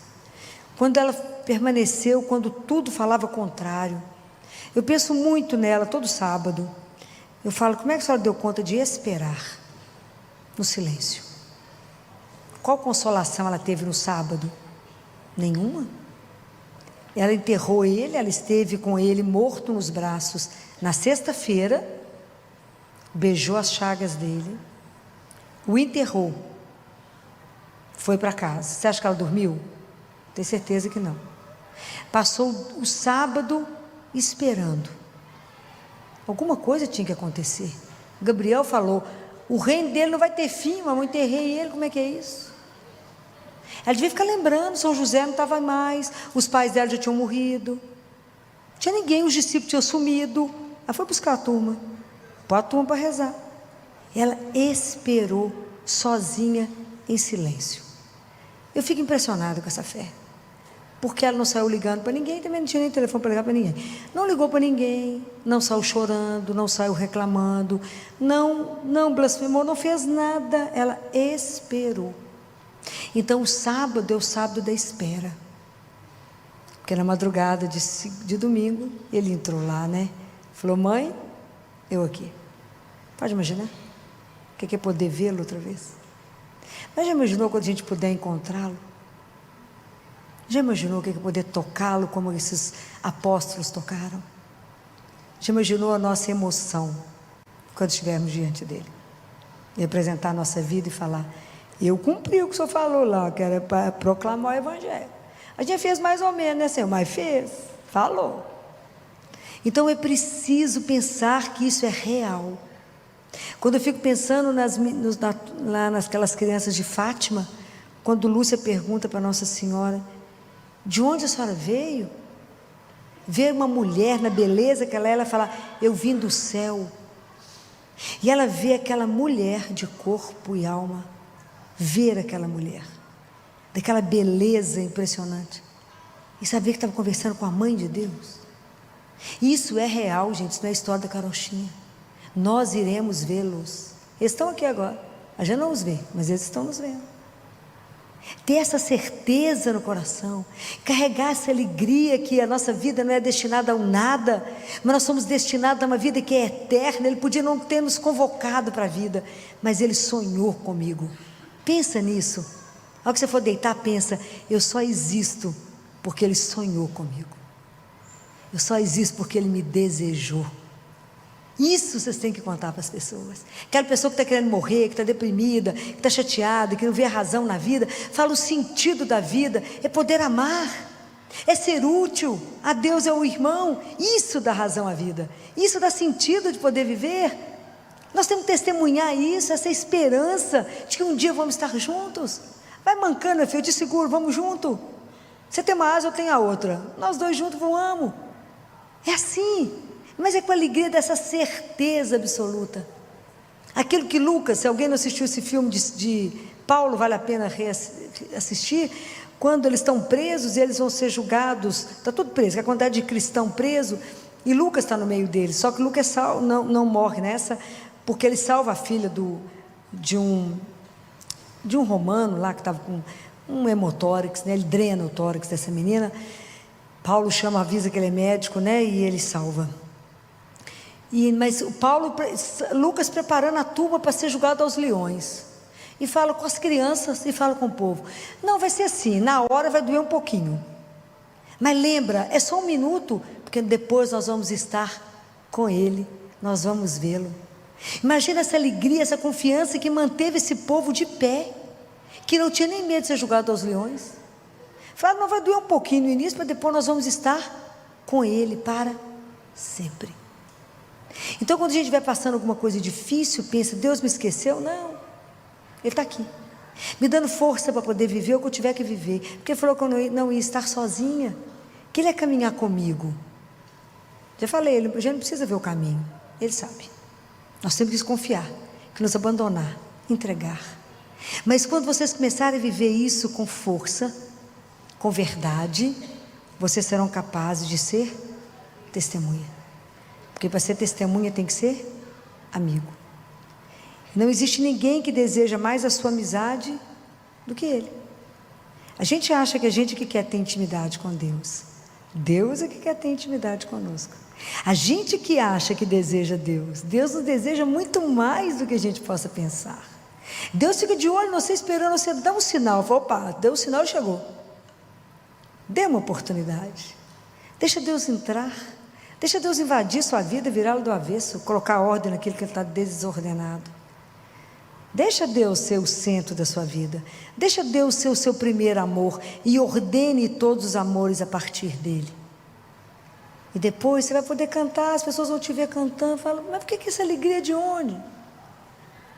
quando ela permaneceu, quando tudo falava contrário. Eu penso muito nela todo sábado. Eu falo, como é que a senhora deu conta de esperar no silêncio? Qual consolação ela teve no sábado? Nenhuma. Ela enterrou ele, ela esteve com ele morto nos braços na sexta-feira, beijou as chagas dele, o enterrou, foi para casa. Você acha que ela dormiu? Tenho certeza que não. Passou o sábado esperando. Alguma coisa tinha que acontecer. Gabriel falou, o reino dele não vai ter fim, mas eu enterrei ele, como é que é isso? Ela devia ficar lembrando, São José não estava mais, os pais dela já tinham morrido, não tinha ninguém, os discípulos tinham sumido. Ela foi buscar a turma, pôr a turma para rezar. Ela esperou sozinha, em silêncio. Eu fico impressionado com essa fé, porque ela não saiu ligando para ninguém, também não tinha nem telefone para ligar para ninguém, não ligou para ninguém, não saiu chorando, não saiu reclamando, não blasfemou, não fez nada, ela esperou. Então o sábado é o sábado da espera, porque na madrugada de domingo, ele entrou lá, né, falou, mãe, eu aqui. Pode imaginar o que é poder vê-lo outra vez? Mas já imaginou quando a gente puder encontrá-lo? Já imaginou o que é poder tocá-lo como esses apóstolos tocaram? Já imaginou a nossa emoção quando estivermos diante dele? E apresentar a nossa vida e falar, eu cumpri o que o senhor falou lá, que era para proclamar o evangelho. A gente fez mais ou menos, né, Senhor? Mas fez, falou. Então é preciso pensar que isso é real. Quando eu fico pensando lá nasquelas crianças de Fátima, quando Lúcia pergunta para Nossa Senhora, de onde a senhora veio? Ver uma mulher na beleza que ela fala, eu vim do céu. E ela vê aquela mulher de corpo e alma, ver aquela mulher, daquela beleza impressionante, e saber que estava conversando com a mãe de Deus. Isso é real, gente, isso não é história da carochinha. Nós iremos vê-los. Eles estão aqui agora, a gente não os vê, mas eles estão nos vendo. Ter essa certeza no coração, carregar essa alegria que a nossa vida não é destinada a um nada, mas nós somos destinados a uma vida que é eterna. Ele podia não ter nos convocado para a vida, mas Ele sonhou comigo. Pensa nisso. Ao que você for deitar, pensa, eu só existo porque Ele sonhou comigo. Eu só existo porque Ele me desejou. Isso vocês têm que contar para as pessoas. Aquela pessoa que está querendo morrer, que está deprimida, que está chateada, que não vê a razão na vida, fala, o sentido da vida é poder amar, é ser útil, a Deus é o irmão. Isso dá razão à vida, isso dá sentido de poder viver. Nós temos que testemunhar isso, essa esperança de que um dia vamos estar juntos. Vai mancando, meu filho, eu te seguro, vamos junto. Você tem uma asa, eu tenho a outra, nós dois juntos voamos. É assim. Mas é com a alegria dessa certeza absoluta. Aquilo que Lucas, se alguém não assistiu esse filme de Paulo, vale a pena assistir, quando eles estão presos e eles vão ser julgados, está tudo preso, a quantidade de cristão preso, e Lucas está no meio deles, só que Lucas não morre nessa, porque ele salva a filha de um romano lá, que estava com um hemotórax, né? Ele drena o tórax dessa menina. Paulo avisa que ele é médico, né? E ele salva. Mas Lucas preparando a turma para ser julgado aos leões, e fala com as crianças e fala com o povo, não, vai ser assim, na hora vai doer um pouquinho, mas lembra, é só um minuto, porque depois nós vamos estar com Ele, nós vamos vê-lo. Imagina essa alegria, essa confiança que manteve esse povo de pé, que não tinha nem medo de ser jogado aos leões. Falaram, não vai doer um pouquinho no início, mas depois nós vamos estar com Ele para sempre. Então, quando a gente vai passando alguma coisa difícil, pensa, Deus me esqueceu? Não, Ele está aqui, me dando força para poder viver o que eu tiver que viver, porque Ele falou que eu não ia estar sozinha, que Ele ia caminhar comigo. Já falei, Ele já não precisa ver o caminho, Ele sabe. Nós temos que confiar, que nos abandonar, entregar. Mas quando vocês começarem a viver isso com força, com verdade, vocês serão capazes de ser testemunha. Porque para ser testemunha tem que ser amigo. Não existe ninguém que deseja mais a sua amizade do que Ele. A gente acha que a gente que quer ter intimidade com Deus. Deus é que quer ter intimidade conosco. A gente que acha que deseja Deus, Deus nos deseja muito mais do que a gente possa pensar. Deus fica de olho, você esperando, você dá um sinal, fala, opa, deu um sinal e chegou. Dê uma oportunidade, deixa Deus entrar, deixa Deus invadir sua vida, virá-lo do avesso, colocar ordem naquilo que está desordenado. Deixa Deus ser o centro da sua vida, deixa Deus ser o seu primeiro amor e ordene todos os amores a partir dele. E depois você vai poder cantar, as pessoas vão te ver cantando, falam, mas por que essa alegria de onde?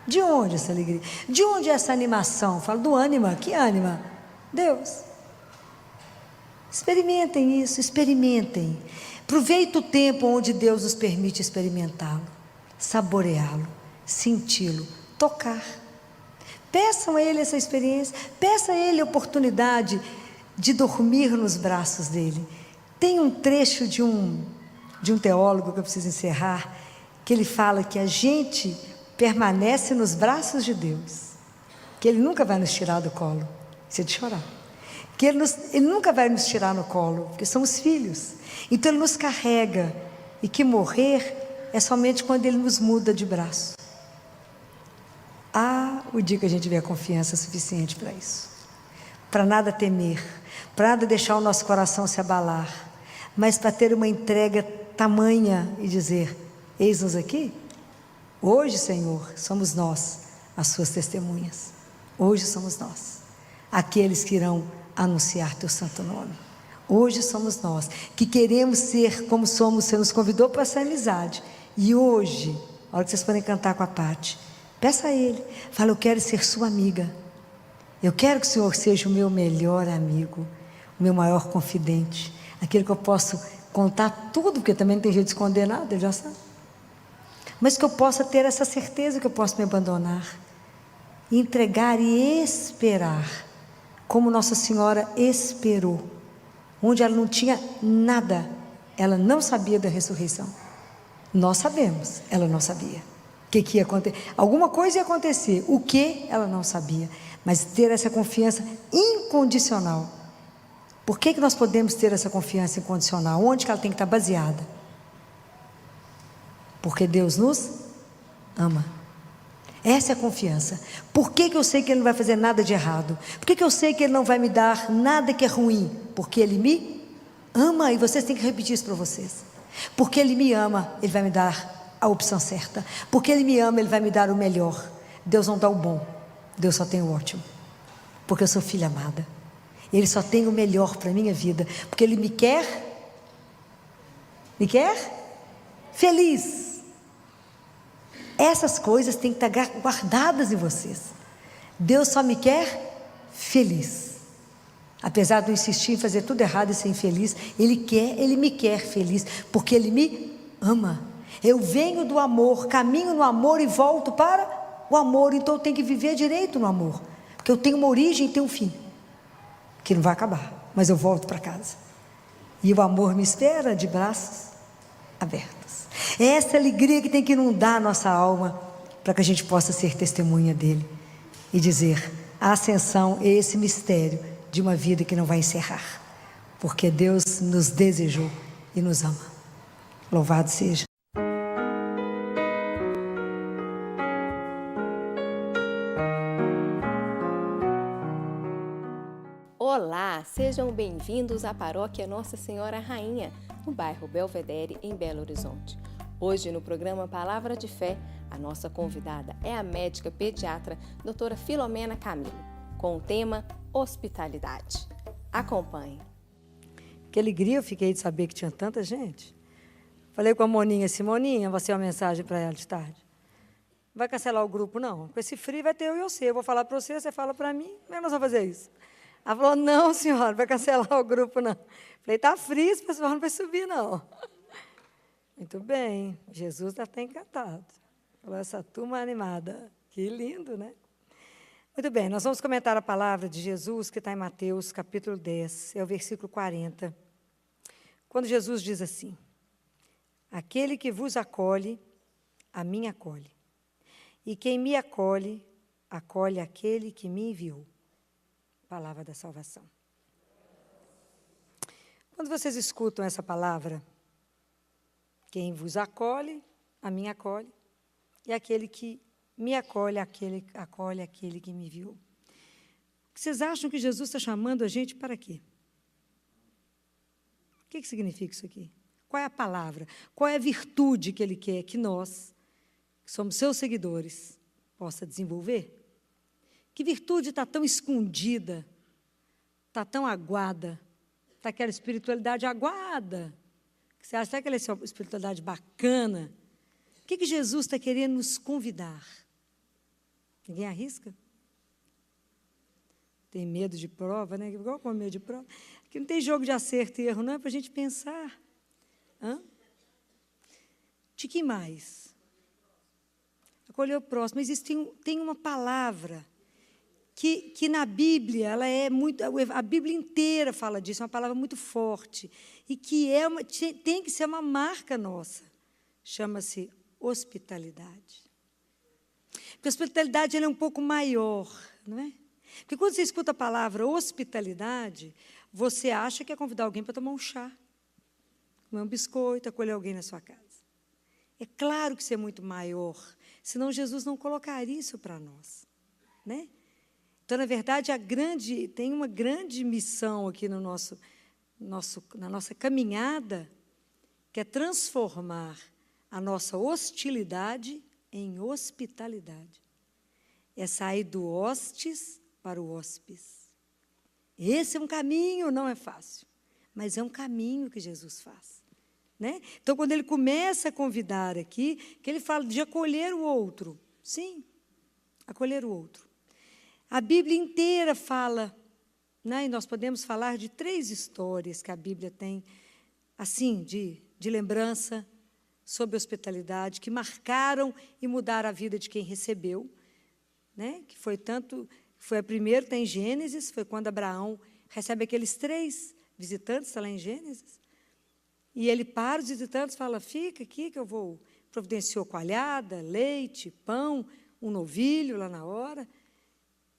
De onde essa alegria? De onde é essa animação? Falo do ânima, que ânima? Deus. Experimentem isso, experimentem. Aproveite o tempo onde Deus nos permite experimentá-lo, saboreá-lo, senti-lo, tocar. Peçam a Ele essa experiência, peça a Ele a oportunidade de dormir nos braços dEle. Tem um trecho de um teólogo que eu preciso encerrar, que ele fala que a gente permanece nos braços de Deus, que Ele nunca vai nos tirar do colo, isso é de chorar, que Ele nunca vai nos tirar no colo, porque somos filhos, então Ele nos carrega, e que morrer é somente quando Ele nos muda de braço. O dia que a gente tiver confiança suficiente para isso, para nada temer, para nada deixar o nosso coração se abalar, mas para ter uma entrega tamanha e dizer, eis-nos aqui, hoje Senhor, somos nós as suas testemunhas, hoje somos nós, aqueles que irão anunciar teu santo nome, hoje somos nós, que queremos ser como somos, você nos convidou para essa amizade, e hoje, a hora que vocês podem cantar com a Pati, peça a Ele, fala, eu quero ser sua amiga, eu quero que o Senhor seja o meu melhor amigo, o meu maior confidente, aquele que eu posso contar tudo, porque também não tem jeito de esconder nada, Ele já sabe, mas que eu possa ter essa certeza que eu posso me abandonar, e entregar e esperar, como Nossa Senhora esperou, onde ela não tinha nada, ela não sabia da ressurreição, nós sabemos, ela não sabia, o que ia acontecer, alguma coisa ia acontecer, o que ela não sabia, mas ter essa confiança incondicional. Por que nós podemos ter essa confiança incondicional? Onde que ela tem que estar baseada? Porque Deus nos ama. Essa é a confiança. Por que eu sei que Ele não vai fazer nada de errado? Por que eu sei que Ele não vai me dar nada que é ruim? Porque Ele me ama, e vocês têm que repetir isso para vocês. Porque Ele me ama, Ele vai me dar a opção certa. Porque Ele me ama, Ele vai me dar o melhor. Deus não dá o bom, Deus só tem o ótimo. Porque eu sou filha amada. Ele só tem o melhor para a minha vida, porque Ele me quer feliz. Essas coisas têm que estar guardadas em vocês. Deus só me quer feliz. Apesar de eu insistir em fazer tudo errado e ser infeliz, Ele me quer feliz, porque Ele me ama. Eu venho do amor, caminho no amor e volto para o amor, então eu tenho que viver direito no amor, porque eu tenho uma origem e tenho um fim, que não vai acabar, mas eu volto para casa, e o amor me espera de braços abertos. É essa alegria que tem que inundar a nossa alma, para que a gente possa ser testemunha dele, e dizer, a ascensão é esse mistério, de uma vida que não vai encerrar, porque Deus nos desejou, e nos ama. Louvado seja. Olá, sejam bem-vindos à Paróquia Nossa Senhora Rainha, no bairro Belvedere, em Belo Horizonte. Hoje, no programa Palavra de Fé, a nossa convidada é a médica pediatra, doutora Filomena Camilo. com o tema hospitalidade. Acompanhe. Que alegria eu fiquei de saber que tinha tanta gente. Falei com a Moninha assim, Moninha, você uma mensagem para ela de tarde. Não vai cancelar o grupo, não. Com esse frio vai ter eu e você. Eu vou falar para você, você fala para mim. Como é que nós vamos fazer isso? Ela falou, não, senhora, não vai cancelar o grupo, não. Falei, está frio, esse pessoal não vai subir, não. Muito bem, Jesus está até encantado. Falou, essa turma animada. Que lindo, né? Muito bem, nós vamos comentar a palavra de Jesus, que está em Mateus, capítulo 10, é o versículo 40. Quando Jesus diz assim, aquele que vos acolhe, a mim acolhe. E quem me acolhe, acolhe aquele que me enviou. Palavra da salvação. Quando vocês escutam essa palavra, quem vos acolhe, a mim acolhe, e aquele que me acolhe, acolhe aquele que me enviou. Vocês acham que Jesus está chamando a gente para quê? O que significa isso aqui? Qual é a palavra? Qual é a virtude que Ele quer que nós, que somos seus seguidores, possa desenvolver? Que virtude está tão escondida, está tão aguada, está aquela espiritualidade aguada, que você acha que aquela espiritualidade bacana? O que Jesus está querendo nos convidar? Ninguém arrisca? Tem medo de prova, né? Igual com medo de prova. Aqui não tem jogo de acerto e erro, não, é para a gente pensar. Hã? De que mais? Acolher o próximo. Mas tem uma palavra que na Bíblia, ela é muito, a Bíblia inteira fala disso, é uma palavra muito forte, e que tem que ser uma marca nossa. Chama-se hospitalidade. Porque a hospitalidade ela é um pouco maior, não é? Porque quando você escuta a palavra hospitalidade, você acha que é convidar alguém para tomar um chá, comer um biscoito, acolher alguém na sua casa. É claro que isso é muito maior, senão Jesus não colocaria isso para nós, né? Então, na verdade, tem uma grande missão aqui na nossa caminhada, que é transformar a nossa hostilidade em hospitalidade. É sair do hostes para o hóspes. Esse é um caminho, não é fácil, mas é um caminho que Jesus faz, né? Então, quando Ele começa a convidar aqui, que Ele fala de acolher o outro. Sim, acolher o outro. A Bíblia inteira fala, né? E nós podemos falar de 3 histórias que a Bíblia tem, assim, de lembrança sobre hospitalidade, que marcaram e mudaram a vida de quem recebeu, né? Que foi a primeira, está em Gênesis, foi quando Abraão recebe aqueles 3 visitantes, está lá em Gênesis, e ele para os visitantes e fala, fica aqui que eu vou, providenciou coalhada, leite, pão, um novilho lá na hora.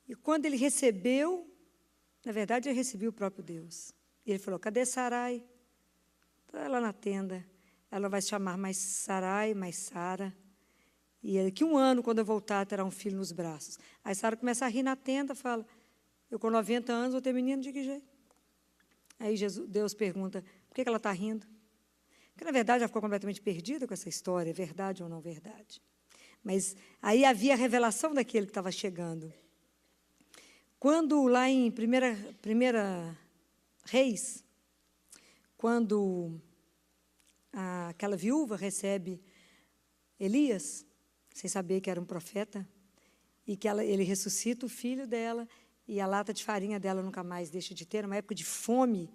E quando ele recebeu, na verdade, ele recebeu o próprio Deus. E ele falou, cadê Sarai? Está lá na tenda. Ela vai se chamar mais Sarai, mais Sara. E daqui 1 ano, quando eu voltar, terá um filho nos braços. Aí Sara começa a rir na tenda, fala, eu com 90 anos vou ter menino de que jeito? Aí Deus pergunta, por que ela está rindo? Porque, na verdade, ela ficou completamente perdida com essa história, verdade ou não verdade. Mas aí havia a revelação daquele que estava chegando. Quando, lá em 1 Reis, quando aquela viúva recebe Elias, sem saber que era um profeta, e que ele ressuscita o filho dela, e a lata de farinha dela nunca mais deixa de ter, numa época de fome,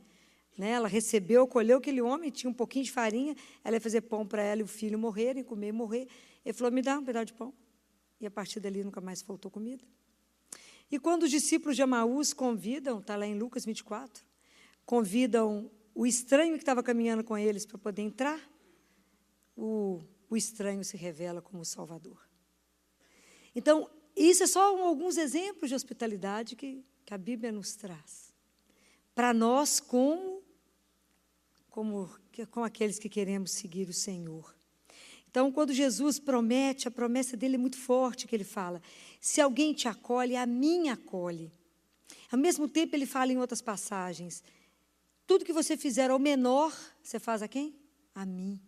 né? Ela recebeu, colheu aquele homem, tinha um pouquinho de farinha, ela ia fazer pão para ela e o filho morrerem, comer e morrer. Ele falou, me dá um pedaço de pão. E a partir dali nunca mais faltou comida. E quando os discípulos de Emaús convidam, está lá em Lucas 24, convidam o estranho que estava caminhando com eles para poder entrar, o estranho se revela como o Salvador. Então, isso é só alguns exemplos de hospitalidade que a Bíblia nos traz. Para nós, como aqueles que queremos seguir o Senhor. Então, quando Jesus promete, a promessa dele é muito forte, que ele fala, se alguém te acolhe, a mim acolhe. Ao mesmo tempo, ele fala em outras passagens, tudo que você fizer ao menor, você faz a quem? A mim.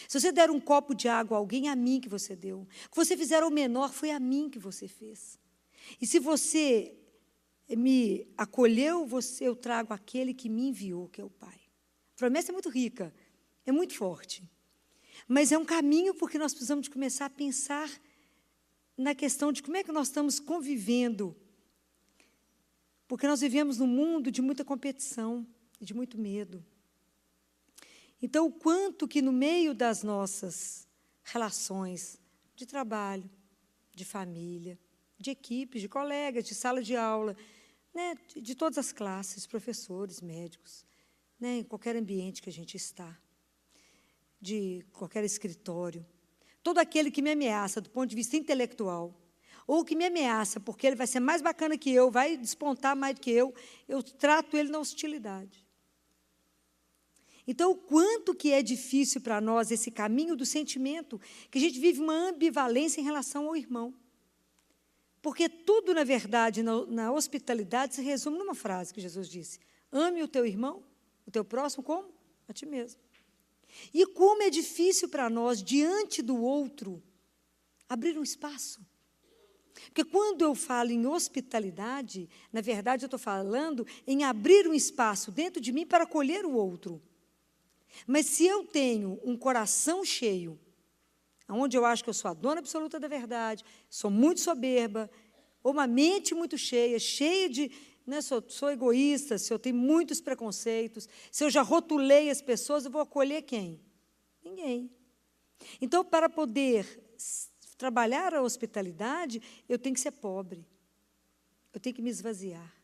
Se você der um copo de água a alguém, a mim que você deu. O que você fizer ao menor, foi a mim que você fez. E se você me acolheu, eu trago aquele que me enviou, que é o Pai. A promessa é muito rica, é muito forte. Mas é um caminho porque nós precisamos de começar a pensar na questão de como é que nós estamos convivendo. Porque nós vivemos num mundo de muita competição e de muito medo. Então, o quanto que no meio das nossas relações de trabalho, de família, de equipes, de colegas, de sala de aula, né, de todas as classes, professores, médicos, né, em qualquer ambiente que a gente está, de qualquer escritório, todo aquele que me ameaça do ponto de vista intelectual, ou que me ameaça porque ele vai ser mais bacana que eu, vai despontar mais do que eu trato ele na hostilidade. Então, o quanto que é difícil para nós esse caminho do sentimento, que a gente vive uma ambivalência em relação ao irmão. Porque tudo, na verdade, na hospitalidade, se resume numa frase que Jesus disse: ame o teu irmão, o teu próximo, como? A ti mesmo. E como é difícil para nós, diante do outro, abrir um espaço. Porque quando eu falo em hospitalidade, na verdade, eu estou falando em abrir um espaço dentro de mim para acolher o outro. Mas se eu tenho um coração cheio, onde eu acho que eu sou a dona absoluta da verdade, sou muito soberba, ou uma mente muito cheia, cheia de... Né, sou egoísta, se eu tenho muitos preconceitos, se eu já rotulei as pessoas, eu vou acolher quem? Ninguém. Então, para poder trabalhar a hospitalidade, eu tenho que ser pobre. Eu tenho que me esvaziar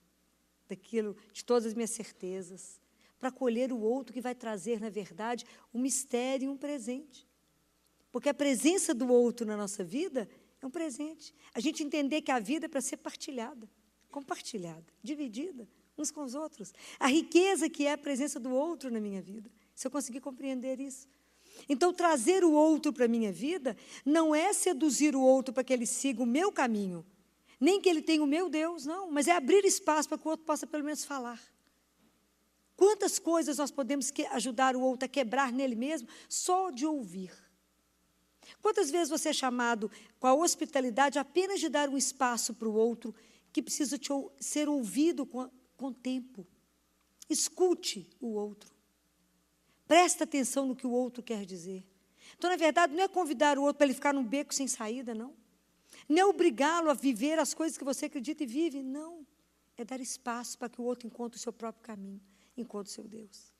daquilo, de todas as minhas certezas, para acolher o outro que vai trazer, na verdade, um mistério e um presente. Porque a presença do outro na nossa vida é um presente. A gente entender que a vida é para ser partilhada, compartilhada, dividida uns com os outros. A riqueza que é a presença do outro na minha vida, se eu conseguir compreender isso. Então, trazer o outro para a minha vida não é seduzir o outro para que ele siga o meu caminho, nem que ele tenha o meu Deus, não, mas é abrir espaço para que o outro possa, pelo menos, falar. Quantas coisas nós podemos ajudar o outro a quebrar nele mesmo só de ouvir? Quantas vezes você é chamado com a hospitalidade apenas de dar um espaço para o outro que precisa ser ouvido com tempo? Escute o outro. Presta atenção no que o outro quer dizer. Então, na verdade, não é convidar o outro para ele ficar num beco sem saída, não. Não é obrigá-lo a viver as coisas que você acredita e vive, não. É dar espaço para que o outro encontre o seu próprio caminho, encontre o seu Deus.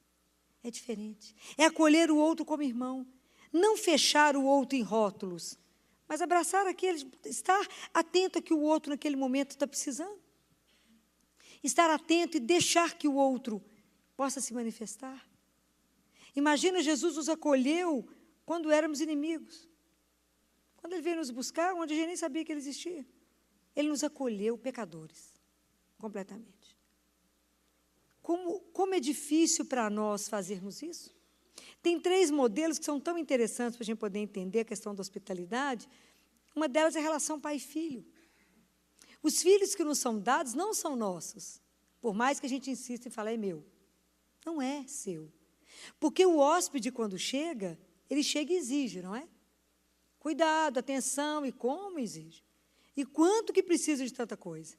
É diferente. É acolher o outro como irmão. Não fechar o outro em rótulos, mas abraçar aquele, estar atento a que o outro naquele momento está precisando. Estar atento e deixar que o outro possa se manifestar. Imagina, Jesus nos acolheu quando éramos inimigos. Quando Ele veio nos buscar, onde a gente nem sabia que Ele existia. Ele nos acolheu, pecadores, completamente. Como é difícil para nós fazermos isso? Tem 3 modelos que são tão interessantes para a gente poder entender a questão da hospitalidade. Uma delas é a relação pai e filho. Os filhos que nos são dados não são nossos, por mais que a gente insista em falar, é meu. Não é seu. Porque o hóspede, quando chega, ele chega e exige, não é? Cuidado, atenção, e como exige. E quanto que precisa de tanta coisa.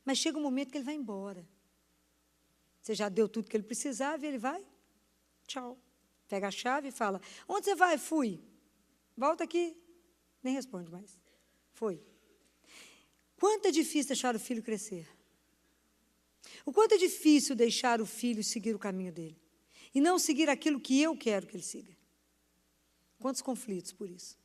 Mas chega um momento que ele vai embora. Você já deu tudo que ele precisava e ele vai, tchau. Pega a chave e fala, onde você vai? Fui. Volta aqui. Nem responde mais. Foi. Quanto é difícil deixar o filho crescer. O quanto é difícil deixar o filho seguir o caminho dele. E não seguir aquilo que eu quero que ele siga. Quantos conflitos por isso?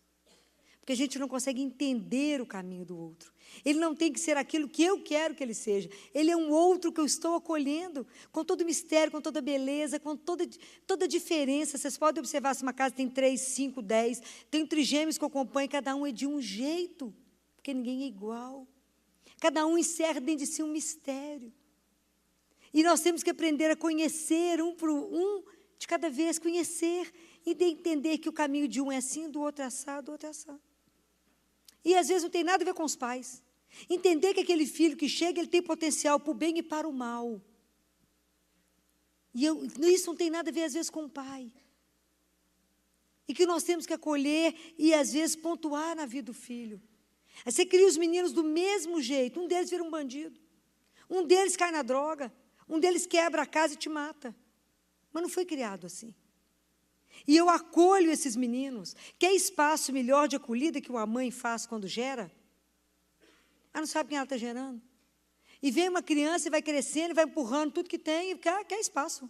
Porque a gente não consegue entender o caminho do outro. Ele não tem que ser aquilo que eu quero que ele seja. Ele é um outro que eu estou acolhendo, com todo mistério, com toda beleza, com toda diferença. Vocês podem observar se uma casa tem 3, 5, 10, tem trigêmeos que eu acompanho, cada um é de um jeito, porque ninguém é igual. Cada um encerra dentro de si um mistério. E nós temos que aprender a conhecer um de cada vez, conhecer e de entender que o caminho de um é assim, do outro é assado, do outro é assado. E, às vezes, não tem nada a ver com os pais. Entender que aquele filho que chega, ele tem potencial para o bem e para o mal. E isso não tem nada a ver, às vezes, com o pai. E que nós temos que acolher e, às vezes, pontuar na vida do filho. Aí você cria os meninos do mesmo jeito. Um deles vira um bandido. Um deles cai na droga. Um deles quebra a casa e te mata. Mas não foi criado assim. E eu acolho esses meninos. Quer espaço melhor de acolhida que uma mãe faz quando gera? Ela não sabe quem ela está gerando. E vem uma criança e vai crescendo, e vai empurrando tudo que tem, e quer espaço.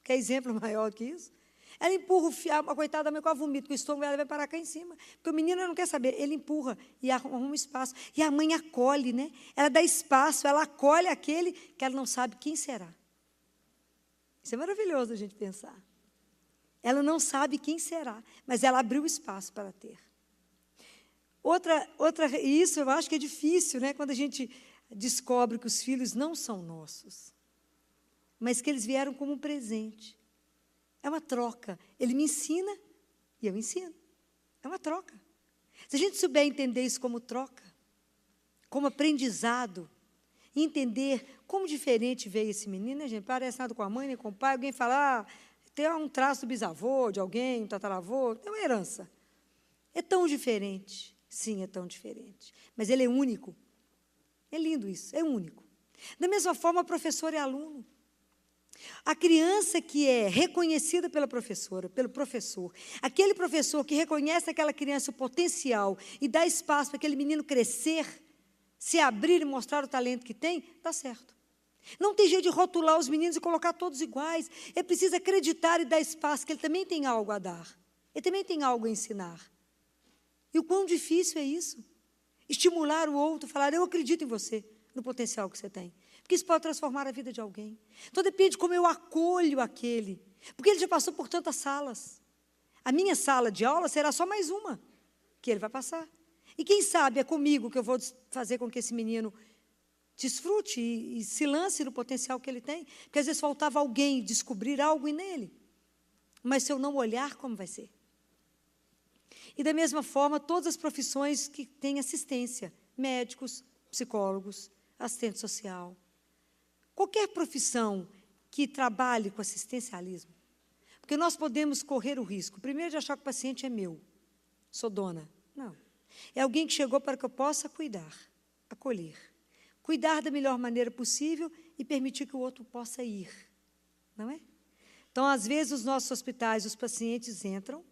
Quer exemplo maior que isso? Ela empurra a coitada da mãe com a vomita, que o estômago dela vai parar cá em cima. Porque o menino não quer saber, ele empurra e arruma espaço. E a mãe acolhe, né? Ela dá espaço, ela acolhe aquele que ela não sabe quem será. Isso é maravilhoso a gente pensar. Ela não sabe quem será, mas ela abriu espaço para ter. Isso eu acho que é difícil, né? Quando a gente descobre que os filhos não são nossos, mas que eles vieram como um presente. É uma troca. Ele me ensina e eu ensino. É uma troca. Se a gente souber entender isso como troca, como aprendizado, entender como diferente veio esse menino, né, gente? Parece nada com a mãe, nem com o pai. Alguém fala, tem um traço do bisavô, de alguém, um tataravô, tem uma herança. É tão diferente. Sim, é tão diferente. Mas ele é único. É lindo isso, é único. Da mesma forma, professor e aluno. A criança que é reconhecida pela professora, pelo professor, aquele professor que reconhece naquela criança o potencial e dá espaço para aquele menino crescer, se abrir e mostrar o talento que tem, está certo. Não tem jeito de rotular os meninos e colocar todos iguais. É preciso acreditar e dar espaço, que ele também tem algo a dar. Ele também tem algo a ensinar. E o quão difícil é isso? Estimular o outro, falar, eu acredito em você, no potencial que você tem. Porque isso pode transformar a vida de alguém. Então, depende de como eu acolho aquele. Porque ele já passou por tantas salas. A minha sala de aula será só mais uma que ele vai passar. E quem sabe é comigo que eu vou fazer com que esse menino desfrute e se lance no potencial que ele tem. Porque às vezes faltava alguém descobrir algo nele. Mas se eu não olhar, como vai ser? E da mesma forma, todas as profissões que têm assistência, médicos, psicólogos, assistente social, qualquer profissão que trabalhe com assistencialismo, porque nós podemos correr o risco, primeiro, de achar que o paciente é meu, sou dona. Não. É alguém que chegou para que eu possa cuidar, acolher, cuidar da melhor maneira possível e permitir que o outro possa ir, não é? Então, às vezes, os nossos hospitais, os pacientes entram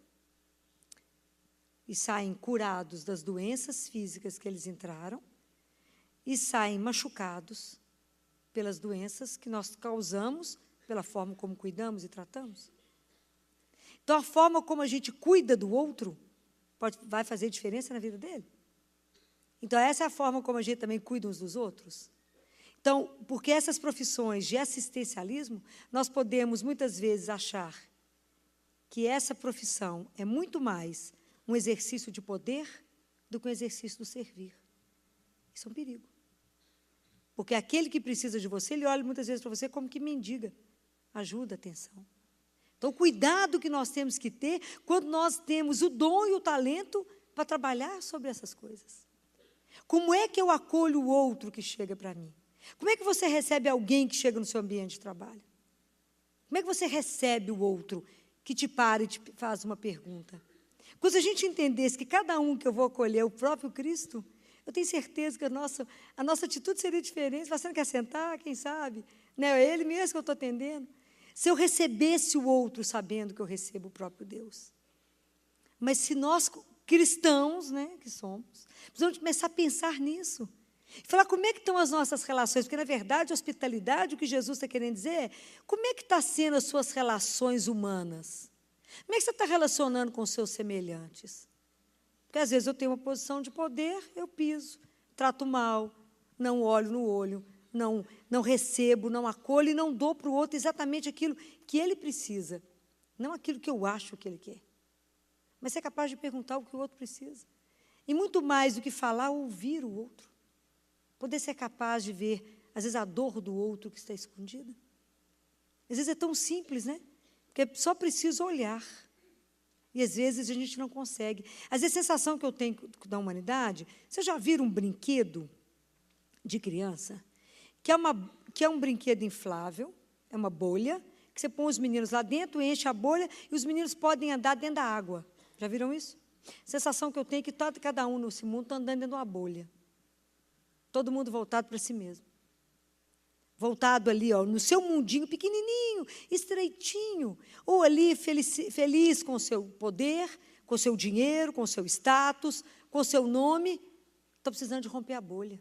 e saem curados das doenças físicas que eles entraram e saem machucados pelas doenças que nós causamos, pela forma como cuidamos e tratamos. Então, a forma como a gente cuida do outro vai fazer diferença na vida dele. Então, essa é a forma como a gente também cuida uns dos outros. Então, porque essas profissões de assistencialismo, nós podemos, muitas vezes, achar que essa profissão é muito mais um exercício de poder do que um exercício do servir. Isso é um perigo. Porque aquele que precisa de você, ele olha muitas vezes para você como que mendiga. Ajuda, atenção. Então, o cuidado que nós temos que ter quando nós temos o dom e o talento para trabalhar sobre essas coisas. Como é que eu acolho o outro que chega para mim? Como é que você recebe alguém que chega no seu ambiente de trabalho? Como é que você recebe o outro que te para e te faz uma pergunta? Quando a gente entendesse que cada um que eu vou acolher é o próprio Cristo, eu tenho certeza que a nossa atitude seria diferente. Você não quer sentar, quem sabe? Não é ele mesmo que eu estou atendendo. Se eu recebesse o outro sabendo que eu recebo o próprio Deus. Mas se nós, cristãos, né, que somos, precisamos começar a pensar nisso. E falar como é que estão as nossas relações. Porque, na verdade, a hospitalidade, o que Jesus está querendo dizer é, como é que estão sendo as suas relações humanas? Como é que você está relacionando com os seus semelhantes? Porque, às vezes, eu tenho uma posição de poder, eu piso, trato mal, não olho no olho, não recebo, não acolho e não dou para o outro exatamente aquilo que ele precisa, não aquilo que eu acho que ele quer. Mas ser capaz de perguntar o que o outro precisa. E muito mais do que falar, ouvir o outro. Poder ser capaz de ver, às vezes, a dor do outro que está escondida. Às vezes é tão simples, né? Porque só preciso olhar. E, às vezes, a gente não consegue. Às vezes, a sensação que eu tenho da humanidade, vocês já viram um brinquedo de criança? Que é um brinquedo inflável, é uma bolha, que você põe os meninos lá dentro, enche a bolha, e os meninos podem andar dentro da água. Já viram isso? A sensação que eu tenho é que cada um nesse mundo está andando dentro de uma bolha. Todo mundo voltado para si mesmo. voltado ali, ó, no seu mundinho pequenininho, estreitinho, ou ali feliz com o seu poder, com o seu dinheiro, com o seu status, com o seu nome, estão precisando de romper a bolha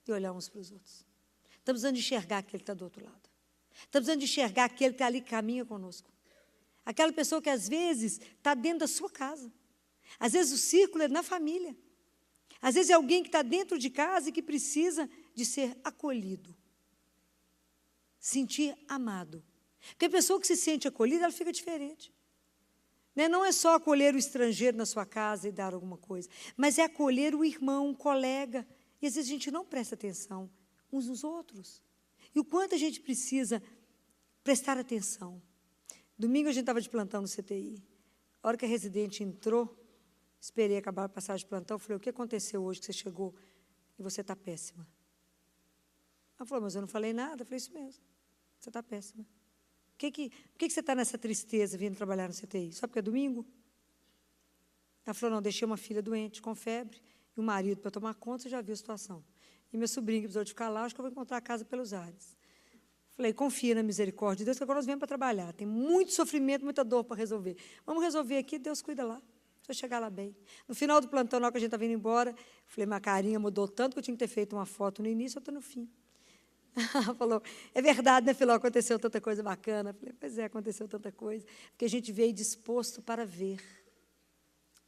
e olhar uns para os outros. Estamos precisando de enxergar aquele que está do outro lado. Estamos precisando de enxergar aquele que está ali, que caminha conosco. Aquela pessoa que, às vezes, está dentro da sua casa. Às vezes, o círculo é na família. Às vezes, é alguém que está dentro de casa e que precisa de ser acolhido. Sentir amado. Porque a pessoa que se sente acolhida, ela fica diferente. Né? Não é só acolher o estrangeiro na sua casa e dar alguma coisa, mas é acolher o irmão, um colega. E, às vezes, a gente não presta atenção uns nos outros. E o quanto a gente precisa prestar atenção. Domingo a gente estava de plantão no CTI. A hora que a residente entrou, esperei acabar a passagem de plantão, falei, o que aconteceu hoje que você chegou e você está péssima? Ela falou, mas eu não falei nada. Eu falei, isso mesmo, você está péssima. Por que você está nessa tristeza vindo trabalhar no CTI? Só porque é domingo? Ela falou, não, deixei uma filha doente, com febre, e o marido para tomar conta, você já viu a situação. E meu sobrinho que precisou de ficar lá, acho que eu vou encontrar a casa pelos ares. Falei, confia na misericórdia de Deus, que agora nós viemos para trabalhar. Tem muito sofrimento, muita dor para resolver. Vamos resolver aqui, Deus cuida lá. Você vai chegar lá bem. No final do plantão, na hora que a gente estava indo embora, falei, minha carinha mudou tanto que eu tinha que ter feito uma foto no início, eu estou no fim. Ela falou, é verdade, né, Filó, aconteceu tanta coisa bacana. Eu falei, pois é, aconteceu tanta coisa. Porque a gente veio disposto para ver,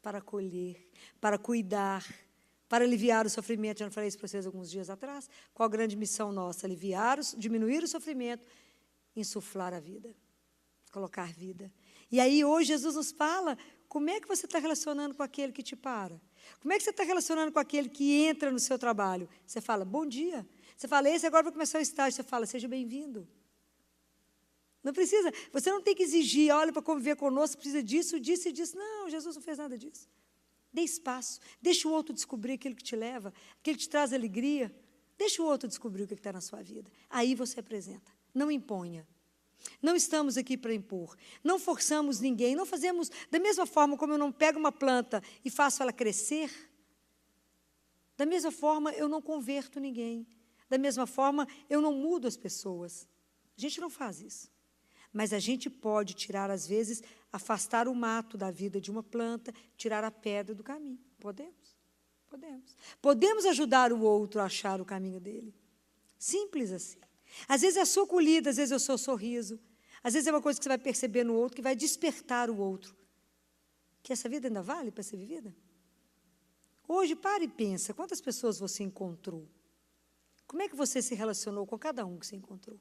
para acolher, para cuidar, para aliviar o sofrimento. Já não falei isso para vocês alguns dias atrás. Qual a grande missão nossa? Diminuir o sofrimento, insuflar a vida, colocar vida. E aí, hoje, Jesus nos fala, como é que você está relacionando com aquele que te para? Como é que você está relacionando com aquele que entra no seu trabalho? Você fala, bom dia. Você fala, esse agora vai começar o estágio. Você fala, seja bem-vindo. Não precisa, você não tem que exigir, olha, para conviver conosco, precisa disso, disso e disso. Não, Jesus não fez nada disso. Dê espaço, deixa o outro descobrir aquilo que te leva, aquilo que te traz alegria. Deixa o outro descobrir o que está na sua vida. Aí você apresenta, não imponha. Não estamos aqui para impor, não forçamos ninguém, não fazemos, da mesma forma como eu não pego uma planta e faço ela crescer, da mesma forma eu não converto ninguém, da mesma forma eu não mudo as pessoas. A gente não faz isso. Mas a gente pode tirar, às vezes, afastar o mato da vida de uma planta, tirar a pedra do caminho. Podemos? Podemos. Podemos ajudar o outro a achar o caminho dele. Simples assim. Às vezes é a sua colhida, às vezes é o seu sorriso. Às vezes é uma coisa que você vai perceber no outro, que vai despertar o outro. Que essa vida ainda vale para ser vivida? Hoje, pare e pensa, quantas pessoas você encontrou? Como é que você se relacionou com cada um que você encontrou?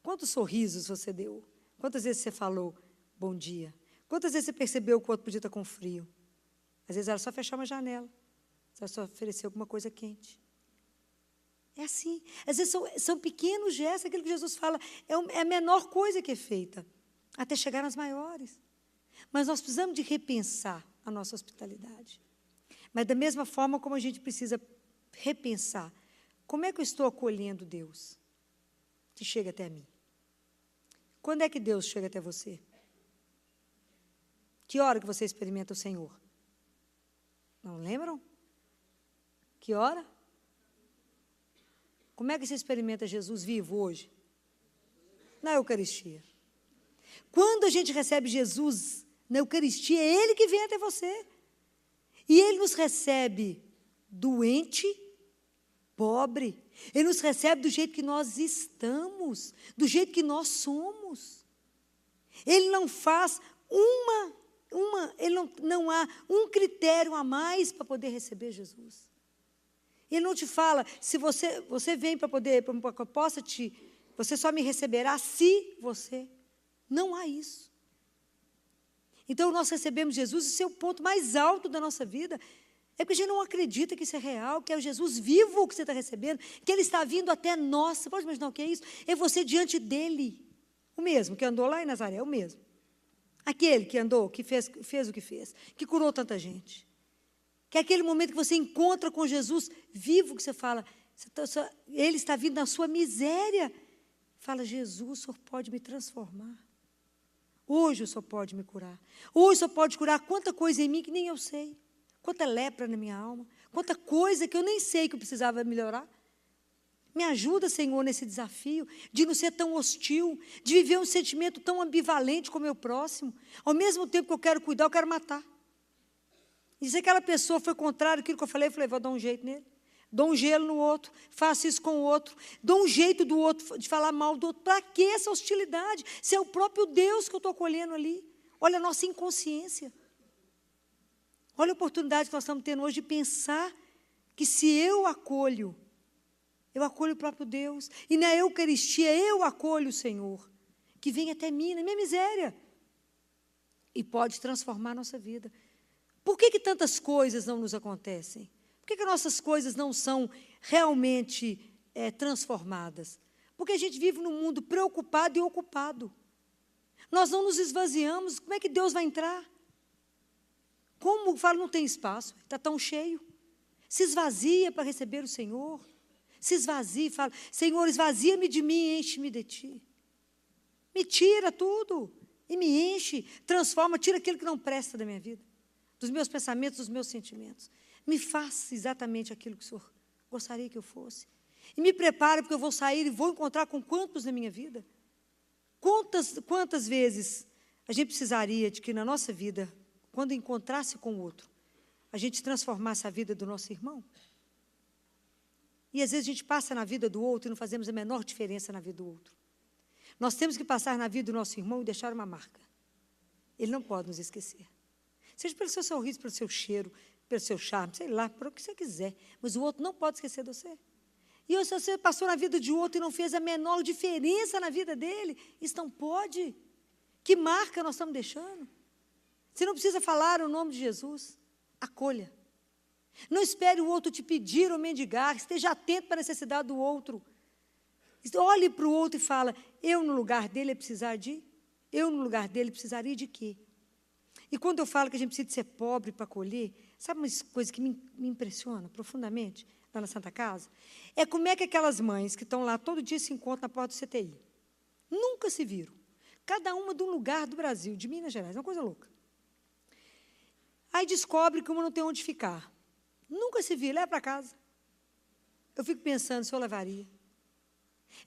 Quantos sorrisos você deu? Quantas vezes você falou bom dia? Quantas vezes você percebeu que o outro podia estar com frio? Às vezes era só fechar uma janela, era só oferecer alguma coisa quente. É assim. Às vezes são pequenos gestos, aquilo que Jesus fala, é a menor coisa que é feita, até chegar nas maiores. Mas nós precisamos de repensar a nossa hospitalidade. Mas da mesma forma como a gente precisa repensar, como é que eu estou acolhendo Deus que chega até mim? Quando é que Deus chega até você? Que hora que você experimenta o Senhor? Não lembram? Que hora? Como é que você experimenta Jesus vivo hoje? Na Eucaristia. Quando a gente recebe Jesus na Eucaristia, é Ele que vem até você. E Ele nos recebe doente, pobre. Ele nos recebe do jeito que nós estamos, do jeito que nós somos. Ele não faz não há um critério a mais para poder receber Jesus. Ele não te fala, se você vem para que eu possa você só me receberá se você. Não há isso. Então, nós recebemos Jesus, esse é o ponto mais alto da nossa vida. É porque a gente não acredita que isso é real, que é o Jesus vivo que você está recebendo, que Ele está vindo até nós. Você pode imaginar o que é isso? É você diante dEle. O mesmo que andou lá em Nazaré, o mesmo. Aquele que andou, que fez o que fez, que curou tanta gente. Que é aquele momento que você encontra com Jesus vivo, que você fala, Ele está vindo na sua miséria. Fala, Jesus, o Senhor pode me transformar. Hoje o Senhor pode me curar. Hoje o Senhor pode curar quanta coisa em mim que nem eu sei. Quanta lepra na minha alma. Quanta coisa que eu nem sei que eu precisava melhorar. Me ajuda, Senhor, nesse desafio de não ser tão hostil, de viver um sentimento tão ambivalente com o meu próximo. Ao mesmo tempo que eu quero cuidar, eu quero matar. E se aquela pessoa foi contrário àquilo que eu falei, vou dar um jeito nele. Dou um gelo no outro, faço isso com o outro, dou um jeito do outro, de falar mal do outro. Para que essa hostilidade? Se é o próprio Deus que eu estou acolhendo ali. Olha a nossa inconsciência. Olha a oportunidade que nós estamos tendo hoje de pensar que se eu acolho o próprio Deus. E na Eucaristia eu acolho o Senhor, que vem até mim, na minha miséria. E pode transformar a nossa vida. Por que tantas coisas não nos acontecem? Por que nossas coisas não são realmente transformadas? Porque a gente vive num mundo preocupado e ocupado. Nós não nos esvaziamos. Como é que Deus vai entrar? Como? Falo, não tem espaço, está tão cheio. Se esvazia para receber o Senhor. Se esvazia e fala, Senhor, esvazia-me de mim e enche-me de Ti. Me tira tudo e me enche, transforma, tira aquilo que não presta da minha vida, dos meus pensamentos, dos meus sentimentos. Me faça exatamente aquilo que o Senhor gostaria que eu fosse. E me prepare, porque eu vou sair e vou encontrar com quantos na minha vida? Quantas vezes a gente precisaria de que na nossa vida, quando encontrasse com o outro, a gente transformasse a vida do nosso irmão? E às vezes a gente passa na vida do outro e não fazemos a menor diferença na vida do outro. Nós temos que passar na vida do nosso irmão e deixar uma marca. Ele não pode nos esquecer. Seja pelo seu sorriso, pelo seu cheiro, pelo seu charme, sei lá, por o que você quiser. Mas o outro não pode esquecer de você. E se você passou na vida de outro e não fez a menor diferença na vida dele, isso não pode. Que marca nós estamos deixando? Você não precisa falar o nome de Jesus. Acolha. Não espere o outro te pedir ou mendigar. Esteja atento para a necessidade do outro. Olhe para o outro e fala, eu no lugar dele eu no lugar dele precisaria de quê? E quando eu falo que a gente precisa de ser pobre para acolher, sabe uma coisa que me impressiona profundamente, lá na Santa Casa? É como é que aquelas mães que estão lá todo dia se encontram na porta do CTI. Nunca se viram. Cada uma de um lugar do Brasil, de Minas Gerais, é uma coisa louca. Aí descobre que uma não tem onde ficar. Nunca se viu, leva para casa. Eu fico pensando se eu levaria.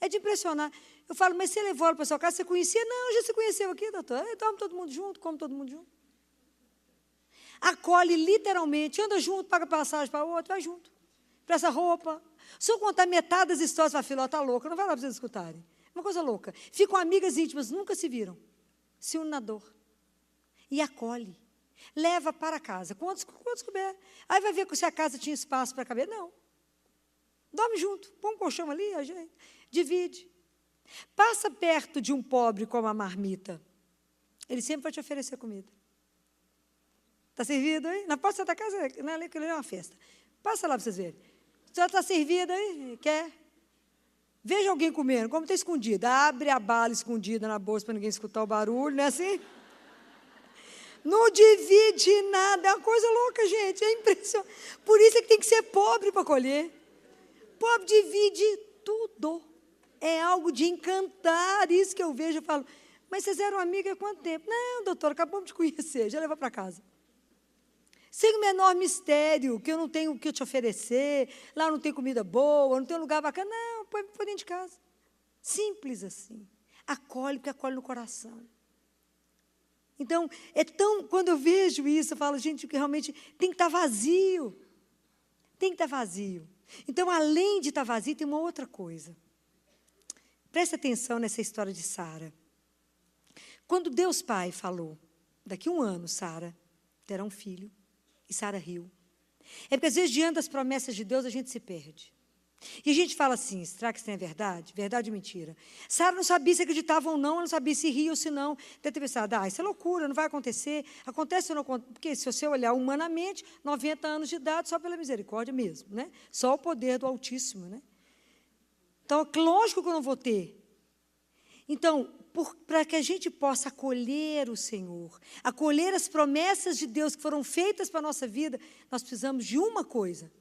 É de impressionar. Eu falo, mas você levou ela para a sua casa, você conhecia? Não, já se conheceu aqui, doutor. Dorme todo mundo junto, come todo mundo junto. Acolhe literalmente, anda junto, paga passagem para o outro, vai junto. Presta roupa. Se eu contar metade das histórias, a filha está louca, não vai lá para vocês escutarem. Uma coisa louca. Ficam amigas íntimas, nunca se viram. Se unem na dor. E acolhe. Leva para casa, quantos couber. Aí vai ver se a casa tinha espaço para caber. Não. Dorme junto, põe um colchão ali, ajeita, divide. Passa perto de um pobre com uma marmita. Ele sempre vai te oferecer comida. Está servido aí? Na porta da casa, não é uma festa. Passa lá para vocês verem. Já está servido aí? Quer? Veja alguém comendo, como está escondida. Abre a bala escondida na bolsa para ninguém escutar o barulho, não é assim? Não divide nada, é uma coisa louca, gente, é impressionante. Por isso é que tem que ser pobre para colher. Pobre divide tudo. É algo de encantar, isso que eu vejo, eu falo, mas vocês eram amigas há quanto tempo? Não, doutor, acabamos de conhecer, já levou para casa. Sem o menor mistério, que eu não tenho o que te oferecer, lá não tem comida boa, não tem um lugar bacana, não, põe dentro de casa. Simples assim. Acolhe, porque acolhe no coração. Então, quando eu vejo isso, eu falo, gente, que realmente tem que estar vazio. Tem que estar vazio. Então, além de estar vazio, tem uma outra coisa. Presta atenção nessa história de Sara. Quando Deus Pai falou, daqui a 1 ano, Sara terá um filho, e Sara riu. É porque, às vezes, diante das promessas de Deus, a gente se perde. E a gente fala assim, será que isso é verdade? Verdade ou mentira? Sara não sabia se acreditava ou não, ela não sabia se ria ou se não. Deve ter pensado, isso é loucura, não vai acontecer. Acontece ou não acontece? Porque se você olhar humanamente, 90 anos de idade, só pela misericórdia mesmo, né? Só o poder do Altíssimo, né? Então, lógico que eu não vou ter. Então, para que a gente possa acolher o Senhor, acolher as promessas de Deus que foram feitas para a nossa vida, nós precisamos de uma coisa,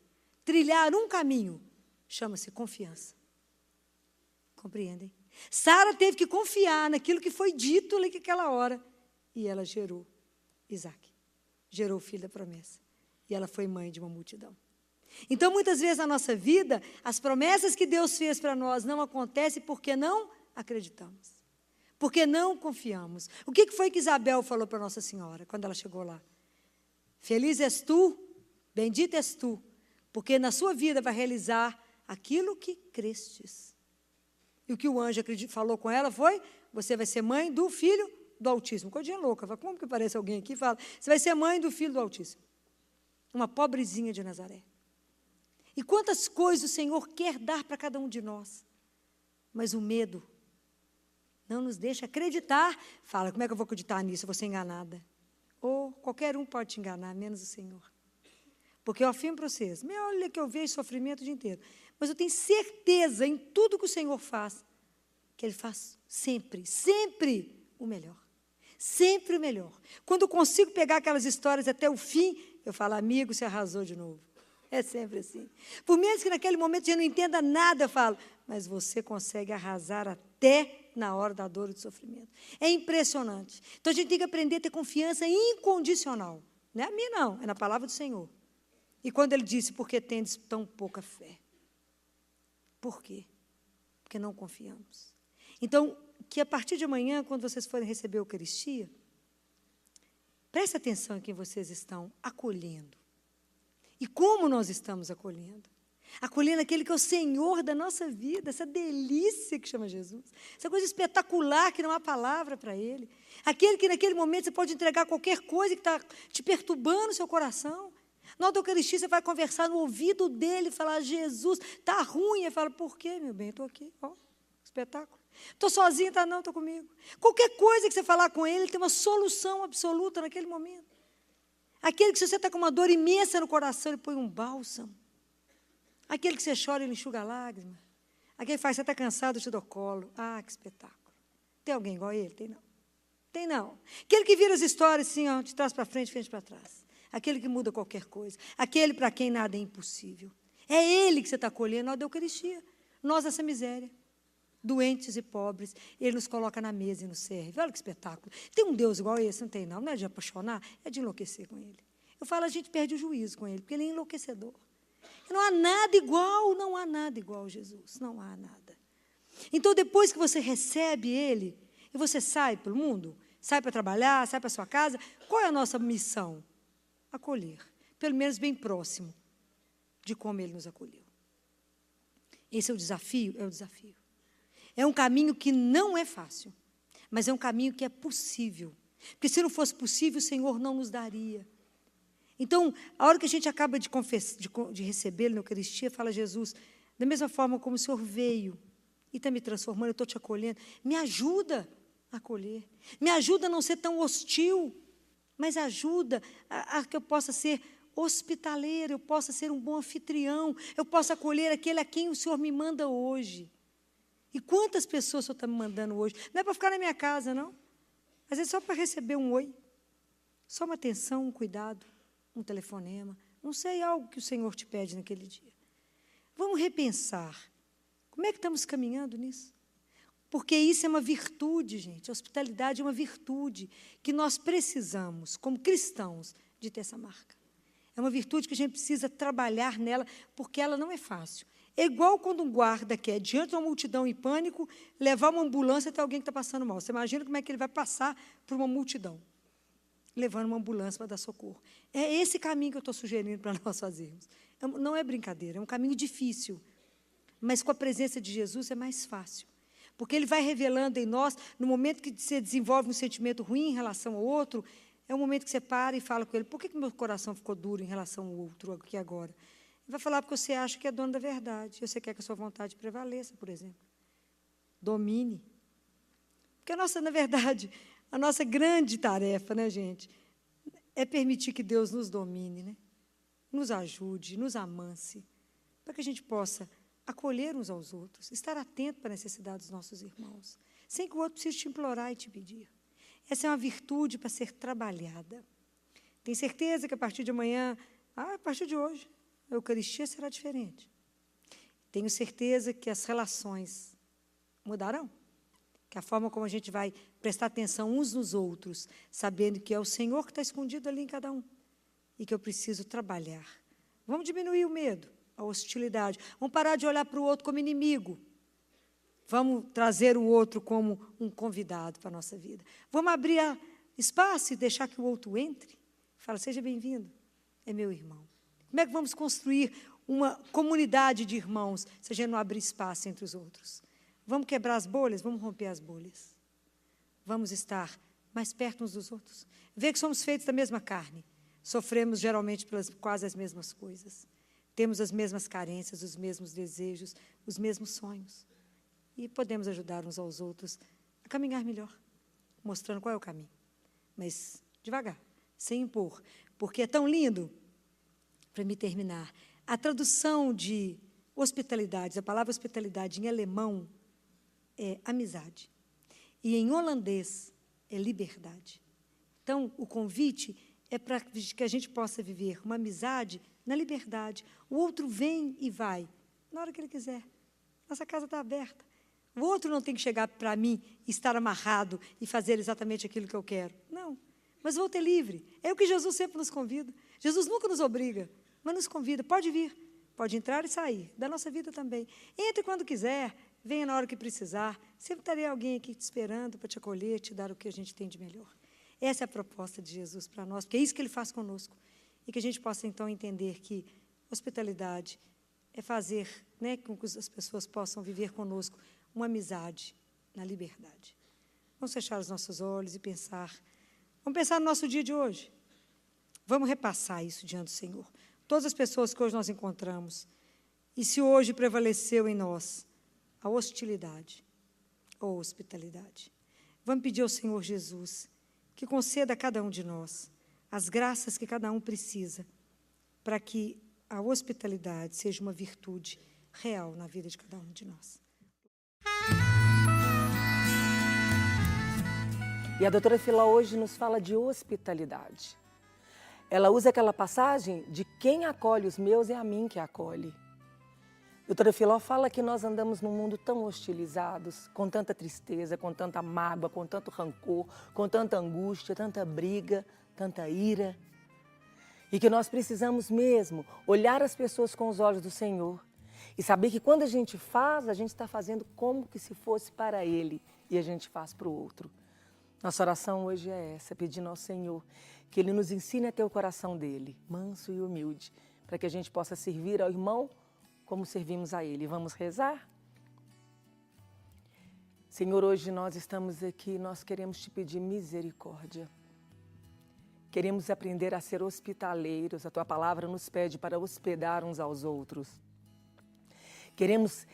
trilhar um caminho. Chama-se confiança. Compreendem? Sara teve que confiar naquilo que foi dito ali naquela hora. E ela gerou Isaac. Gerou o filho da promessa. E ela foi mãe de uma multidão. Então, muitas vezes na nossa vida, as promessas que Deus fez para nós não acontecem porque não acreditamos, porque não confiamos. O que foi que Isabel falou para Nossa Senhora quando ela chegou lá? Feliz és tu, bendita és tu, porque na sua vida vai realizar aquilo que crestes. E o que o anjo falou com ela foi: você vai ser mãe do filho do Altíssimo. Coisinha louca, como que parece alguém aqui e fala: você vai ser mãe do filho do Altíssimo. Uma pobrezinha de Nazaré. E quantas coisas o Senhor quer dar para cada um de nós. Mas o medo não nos deixa acreditar. Fala, como é que eu vou acreditar nisso? Eu vou ser enganada. Ou qualquer um pode te enganar, menos o Senhor. Porque eu afirmo para vocês, olha que eu vejo sofrimento o dia inteiro, mas eu tenho certeza em tudo que o Senhor faz, que Ele faz sempre, sempre o melhor. Sempre o melhor. Quando eu consigo pegar aquelas histórias até o fim, eu falo: amigo, você arrasou de novo. É sempre assim. Por menos que naquele momento eu não entenda nada, eu falo: mas você consegue arrasar até na hora da dor e do sofrimento. É impressionante. Então a gente tem que aprender a ter confiança incondicional. Não é a minha, não, é na palavra do Senhor. E quando Ele disse: porque tendes tão pouca fé? Por quê? Porque não confiamos. Então, que a partir de amanhã, quando vocês forem receber a Eucaristia, preste atenção em quem vocês estão acolhendo. E como nós estamos acolhendo. Acolhendo aquele que é o Senhor da nossa vida, essa delícia que chama Jesus, essa coisa espetacular que não há palavra para Ele. Aquele que naquele momento você pode entregar qualquer coisa que está te perturbando o seu coração. Na hora da Eucaristia você vai conversar no ouvido dele e falar: Jesus, está ruim. Ele fala: por quê, meu bem? Estou aqui, ó, espetáculo. Estou sozinha, tá? Não, estou comigo. Qualquer coisa que você falar com ele, tem uma solução absoluta naquele momento. Aquele que, se você está com uma dor imensa no coração, ele põe um bálsamo. Aquele que você chora, ele enxuga a lágrima. Aquele que faz: você está cansado, eu te dou colo. Ah, que espetáculo. Tem alguém igual a ele? Tem não. Tem não. Aquele que vira as histórias assim, ó, de trás para frente para trás. Aquele que muda qualquer coisa. Aquele para quem nada é impossível. É Ele que você está acolhendo na hora da Eucaristia. Nós, essa miséria. Doentes e pobres, Ele nos coloca na mesa e nos serve. Olha que espetáculo. Tem um Deus igual a esse? Não tem, não. Não é de apaixonar, é de enlouquecer com Ele. Eu falo, a gente perde o juízo com Ele, porque Ele é enlouquecedor. Não há nada igual, não há nada igual a Jesus. Não há nada. Então, depois que você recebe Ele, e você sai pelo mundo, sai para trabalhar, sai para a sua casa, qual é a nossa missão? Acolher. Pelo menos bem próximo de como Ele nos acolheu. Esse é o desafio? É o desafio. É um caminho que não é fácil, mas é um caminho que é possível. Porque se não fosse possível, o Senhor não nos daria. Então, a hora que a gente acaba de recebê-lo na Eucaristia, fala: Jesus, da mesma forma como o Senhor veio e está me transformando, eu estou te acolhendo, me ajuda a acolher, me ajuda a não ser tão hostil, mas ajuda a que eu possa ser hospitaleiro, eu possa ser um bom anfitrião, eu possa acolher aquele a quem o Senhor me manda hoje. E quantas pessoas o Senhor está me mandando hoje? Não é para ficar na minha casa, não. Às vezes só para receber um oi, só uma atenção, um cuidado, um telefonema, não sei, algo que o Senhor te pede naquele dia. Vamos repensar. Como é que estamos caminhando nisso? Porque isso é uma virtude, gente. A hospitalidade é uma virtude que nós precisamos, como cristãos, de ter essa marca. É uma virtude que a gente precisa trabalhar nela, porque ela não é fácil. É igual quando um guarda quer, diante de uma multidão em pânico, levar uma ambulância até alguém que está passando mal. Você imagina como é que ele vai passar por uma multidão, levando uma ambulância para dar socorro. É esse caminho que eu estou sugerindo para nós fazermos. Não é brincadeira, é um caminho difícil, mas com a presença de Jesus é mais fácil. Porque Ele vai revelando em nós, no momento que você desenvolve um sentimento ruim em relação ao outro, é o momento que você para e fala com Ele: por que meu coração ficou duro em relação ao outro aqui agora? Ele vai falar: porque você acha que é dono da verdade, e você quer que a sua vontade prevaleça, por exemplo. Domine. Porque na verdade, a nossa grande tarefa, né, gente, é permitir que Deus nos domine, né? Nos ajude, nos amance, para que a gente possa acolher uns aos outros, estar atento para a necessidade dos nossos irmãos, sem que o outro precise te implorar e te pedir. Essa é uma virtude para ser trabalhada. Tenho certeza que a partir de amanhã, a partir de hoje, a Eucaristia será diferente. Tenho certeza que as relações mudarão, que a forma como a gente vai prestar atenção uns nos outros, sabendo que é o Senhor que está escondido ali em cada um, e que eu preciso trabalhar. Vamos diminuir o medo, a hostilidade. Vamos parar de olhar para o outro como inimigo. Vamos trazer o outro como um convidado para a nossa vida. Vamos abrir espaço e deixar que o outro entre. Fala, seja bem-vindo, é meu irmão. Como é que vamos construir uma comunidade de irmãos se a gente não abrir espaço entre os outros? Vamos quebrar as bolhas? Vamos romper as bolhas. Vamos estar mais perto uns dos outros. Ver que somos feitos da mesma carne. Sofremos geralmente pelas quase as mesmas coisas. Temos as mesmas carências, os mesmos desejos, os mesmos sonhos. E podemos ajudar uns aos outros a caminhar melhor, mostrando qual é o caminho. Mas devagar, sem impor, porque é tão lindo, para me terminar, a tradução de hospitalidade, a palavra hospitalidade em alemão é amizade, e em holandês é liberdade. Então, o convite é para que a gente possa viver uma amizade na liberdade. O outro vem e vai, na hora que ele quiser. Nossa casa está aberta. O outro não tem que chegar para mim e estar amarrado e fazer exatamente aquilo que eu quero. Não, mas o outro é livre. É o que Jesus sempre nos convida. Jesus nunca nos obriga, mas nos convida. Pode vir, pode entrar e sair, da nossa vida também. Entre quando quiser, venha na hora que precisar. Sempre terei alguém aqui te esperando para te acolher, te dar o que a gente tem de melhor. Essa é a proposta de Jesus para nós, porque é isso que Ele faz conosco. E que a gente possa, então, entender que hospitalidade é fazer, né, com que as pessoas possam viver conosco uma amizade na liberdade. Vamos fechar os nossos olhos e pensar. Vamos pensar no nosso dia de hoje. Vamos repassar isso diante do Senhor. Todas as pessoas que hoje nós encontramos. E se hoje prevaleceu em nós a hostilidade ou hospitalidade. Vamos pedir ao Senhor Jesus que conceda a cada um de nós as graças que cada um precisa para que a hospitalidade seja uma virtude real na vida de cada um de nós. E a doutora Filó hoje nos fala de hospitalidade. Ela usa aquela passagem de quem acolhe os meus é a mim que acolhe. A doutora Filó fala que nós andamos num mundo tão hostilizados, com tanta tristeza, com tanta mágoa, com tanto rancor, com tanta angústia, tanta briga, tanta ira. E que nós precisamos mesmo olhar as pessoas com os olhos do Senhor e saber que quando a gente está fazendo como que se fosse para Ele e a gente faz para o outro. Nossa oração hoje é essa, pedindo ao Senhor que Ele nos ensine a ter o coração dEle, manso e humilde, para que a gente possa servir ao irmão como servimos a Ele. Vamos rezar? Senhor, hoje nós estamos aqui, nós queremos te pedir misericórdia. Queremos aprender a ser hospitaleiros, a Tua palavra nos pede para hospedar uns aos outros. Queremos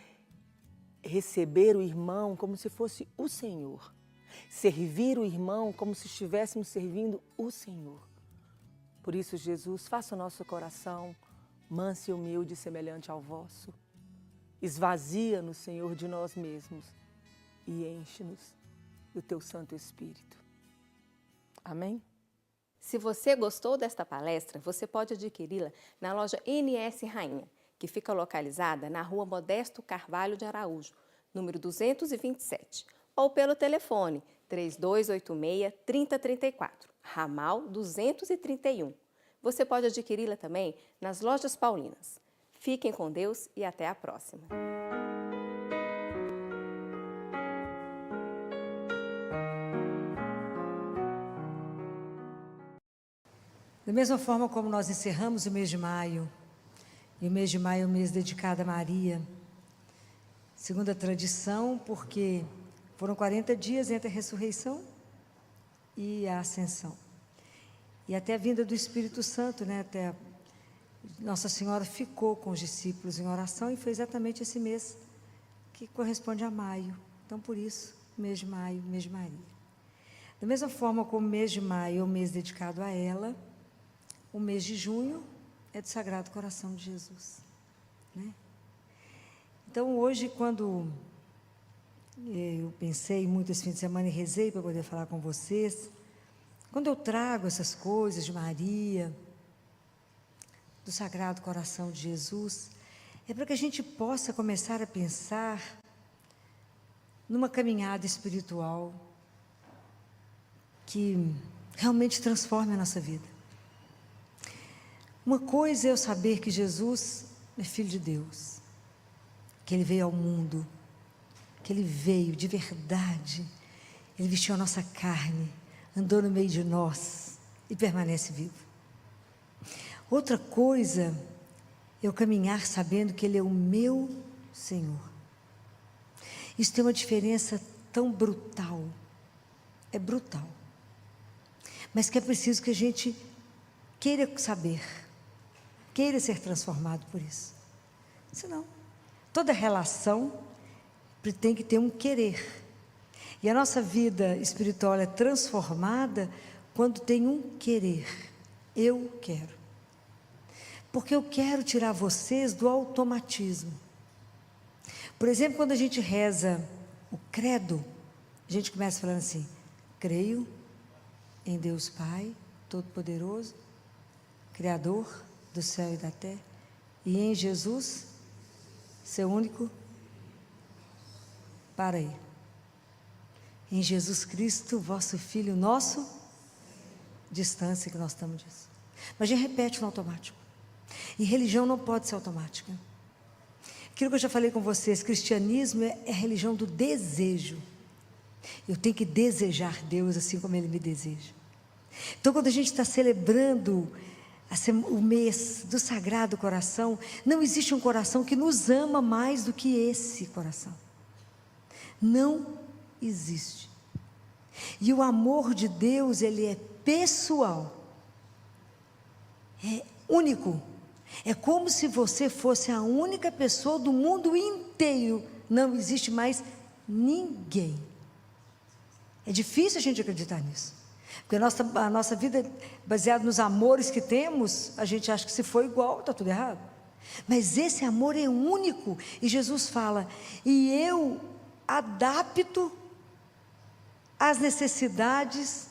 receber o irmão como se fosse o Senhor. Servir o irmão como se estivéssemos servindo o Senhor. Por isso, Jesus, faça o nosso coração manso e humilde, semelhante ao vosso. Esvazia-nos, Senhor, de nós mesmos e enche-nos do Teu Santo Espírito. Amém? Se você gostou desta palestra, você pode adquiri-la na loja NS Rainha, que fica localizada na Rua Modesto Carvalho de Araújo, número 227, ou pelo telefone 3286-3034, ramal 231. Você pode adquiri-la também nas lojas paulinas. Fiquem com Deus e até a próxima. Da mesma forma como nós encerramos o mês de maio, e o mês de maio é um mês dedicado a Maria, segundo a tradição, porque foram 40 dias entre a ressurreição e a ascensão. E até a vinda do Espírito Santo, né? Até Nossa Senhora ficou com os discípulos em oração e foi exatamente esse mês que corresponde a maio. Então, por isso, mês de maio, mês de Maria. Da mesma forma como o mês de maio é um mês dedicado a ela, o mês de junho é do Sagrado Coração de Jesus, né? Então, hoje, quando eu pensei muito esse fim de semana e rezei para poder falar com vocês, quando eu trago essas coisas de Maria, do Sagrado Coração de Jesus, é para que a gente possa começar a pensar numa caminhada espiritual que realmente transforme a nossa vida. Uma coisa é eu saber que Jesus é Filho de Deus, que Ele veio ao mundo, que Ele veio de verdade, Ele vestiu a nossa carne, andou no meio de nós e permanece vivo. Outra coisa é eu caminhar sabendo que Ele é o meu Senhor. Isso tem uma diferença tão brutal, é brutal, mas que é preciso que a gente queira saber, queira ser transformado por isso. Senão, toda relação tem que ter um querer. E a nossa vida espiritual é transformada quando tem um querer. Eu quero. Porque eu quero tirar vocês do automatismo. Por exemplo, quando a gente reza o credo, a gente começa falando assim: creio em Deus Pai Todo-Poderoso, Criador do céu e da terra, e em Jesus, seu único. Para aí. Em Jesus Cristo, vosso Filho, nosso, distância que nós estamos disso. Mas a gente repete no automático. E religião não pode ser automática. Aquilo que eu já falei com vocês, cristianismo é a religião do desejo. Eu tenho que desejar Deus assim como Ele me deseja. Então, quando a gente está celebrando o mês do Sagrado Coração, não existe um coração que nos ama mais do que esse coração. Não existe. E o amor de Deus, ele é pessoal, é único. É como se você fosse a única pessoa do mundo inteiro. Não existe mais ninguém. É difícil a gente acreditar nisso, porque a nossa vida, baseada nos amores que temos, a gente acha que se for igual, está tudo errado. Mas esse amor é único, e Jesus fala: e eu adapto as necessidades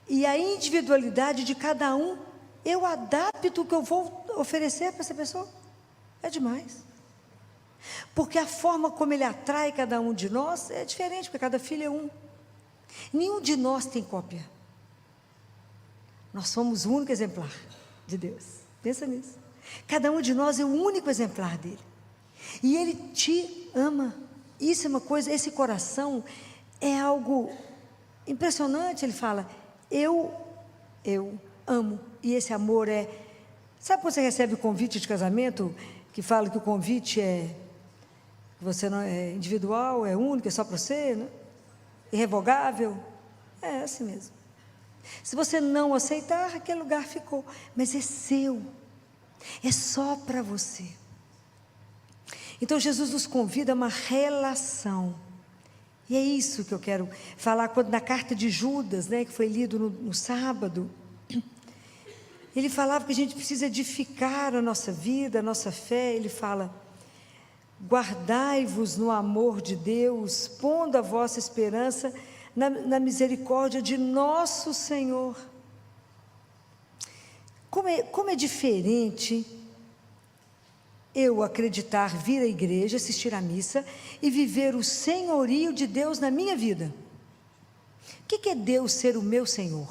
e a individualidade de cada um, eu adapto o que eu vou oferecer para essa pessoa. É demais. Porque a forma como Ele atrai cada um de nós é diferente, porque cada filho é um. Nenhum de nós tem cópia. Nós somos o único exemplar de Deus. Pensa nisso. Cada um de nós é o único exemplar dele. E Ele te ama. Isso é uma coisa, esse coração é algo impressionante. Ele fala: eu amo. E esse amor é... Sabe quando você recebe o convite de casamento, que fala que o convite é... você não é individual, é único, é só para você, né? Irrevogável? É assim mesmo. Se você não aceitar, aquele lugar ficou. Mas é seu. É só para você. Então Jesus nos convida a uma relação. E é isso que eu quero falar quando na carta de Judas, né, que foi lido no sábado, ele falava que a gente precisa edificar a nossa vida, a nossa fé. Ele fala: guardai-vos no amor de Deus, pondo a vossa esperança na misericórdia de nosso Senhor. Como é diferente eu acreditar, vir à igreja, assistir à missa e viver o senhorio de Deus na minha vida. O que é Deus ser o meu Senhor?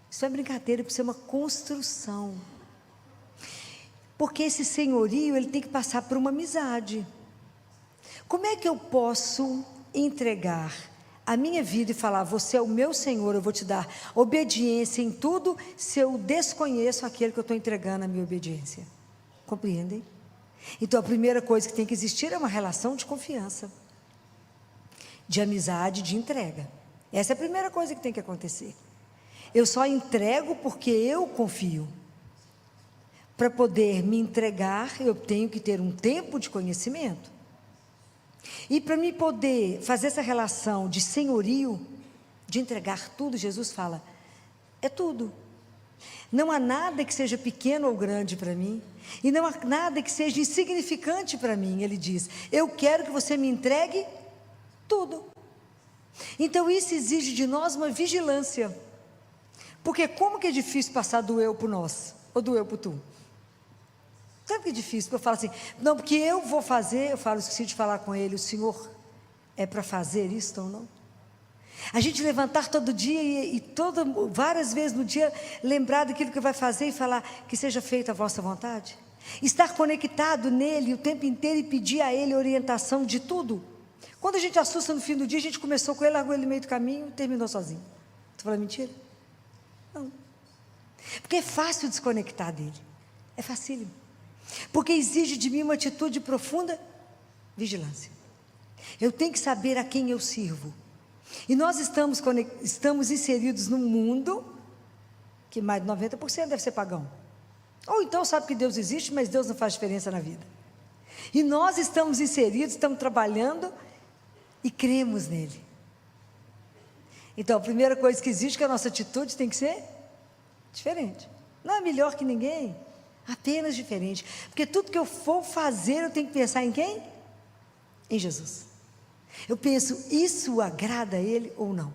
Isso é brincadeira, precisa ser uma construção. Porque esse senhorio, ele tem que passar por uma amizade. Como é que eu posso entregar a minha vida e falar: você é o meu Senhor, eu vou te dar obediência em tudo, se eu desconheço aquele que eu estou entregando a minha obediência? Compreendem? Então a primeira coisa que tem que existir é uma relação de confiança, de amizade, de entrega. Essa é a primeira coisa que tem que acontecer. Eu só entrego porque eu confio. Para poder me entregar, eu tenho que ter um tempo de conhecimento. E para me poder fazer essa relação de senhorio, de entregar tudo, Jesus fala: é tudo. Não há nada que seja pequeno ou grande para mim, e não há nada que seja insignificante para mim. Ele diz: eu quero que você me entregue tudo. Então isso exige de nós uma vigilância, porque como que é difícil passar do eu para o nós, ou do eu para o tu? Sabe que é difícil? Porque eu falo assim: não, porque eu vou fazer. Eu falo, esqueci de falar com ele: o Senhor é para fazer isso ou não? A gente levantar todo dia várias vezes no dia, lembrar daquilo que vai fazer e falar que seja feita a vossa vontade. Estar conectado nele o tempo inteiro e pedir a ele orientação de tudo. Quando a gente assusta no fim do dia, a gente começou com ele, largou ele no meio do caminho e terminou sozinho. Estou falando mentira? Não. Porque é fácil desconectar dele. É facílimo. Porque exige de mim uma atitude de profunda vigilância. Eu tenho que saber a quem eu sirvo. E nós estamos inseridos num mundo que mais de 90% deve ser pagão. Ou então sabe que Deus existe, mas Deus não faz diferença na vida. E nós estamos inseridos, estamos trabalhando e cremos nele. Então a primeira coisa que existe é que a nossa atitude tem que ser diferente. Não é melhor que ninguém, apenas diferente. Porque tudo que eu for fazer, eu tenho que pensar em quem? Em Jesus. Eu penso, isso agrada a ele ou não?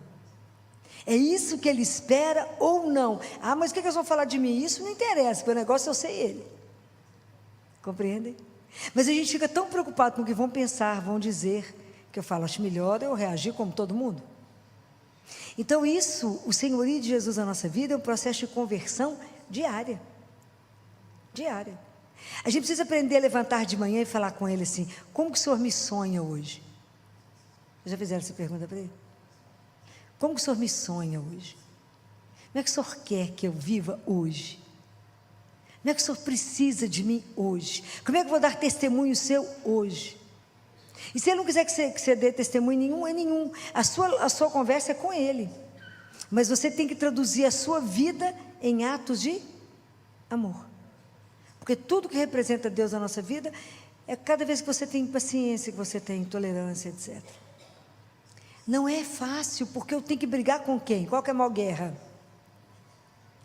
É isso que ele espera ou não? Ah, mas o que eles vão falar de mim? Isso não interessa, porque o negócio eu sei ele. Compreendem? Mas a gente fica tão preocupado com o que vão pensar, vão dizer, que eu falo, acho melhor eu reagir como todo mundo. Então isso, o senhorio de Jesus na nossa vida é um processo de conversão diária. Diária. A gente precisa aprender a levantar de manhã e falar com ele assim, como que o Senhor me sonha hoje? Vocês já fizeram essa pergunta para ele? Como que o Senhor me sonha hoje? Como é que o Senhor quer que eu viva hoje? Como é que o Senhor precisa de mim hoje? Como é que eu vou dar testemunho seu hoje? E se ele não quiser que você dê testemunho nenhum, é nenhum. A sua conversa é com ele. Mas você tem que traduzir a sua vida em atos de amor. Porque tudo que representa Deus na nossa vida, é cada vez que você tem paciência, que você tem tolerância, etc. Não é fácil, porque eu tenho que brigar com quem? Qual que é a maior guerra?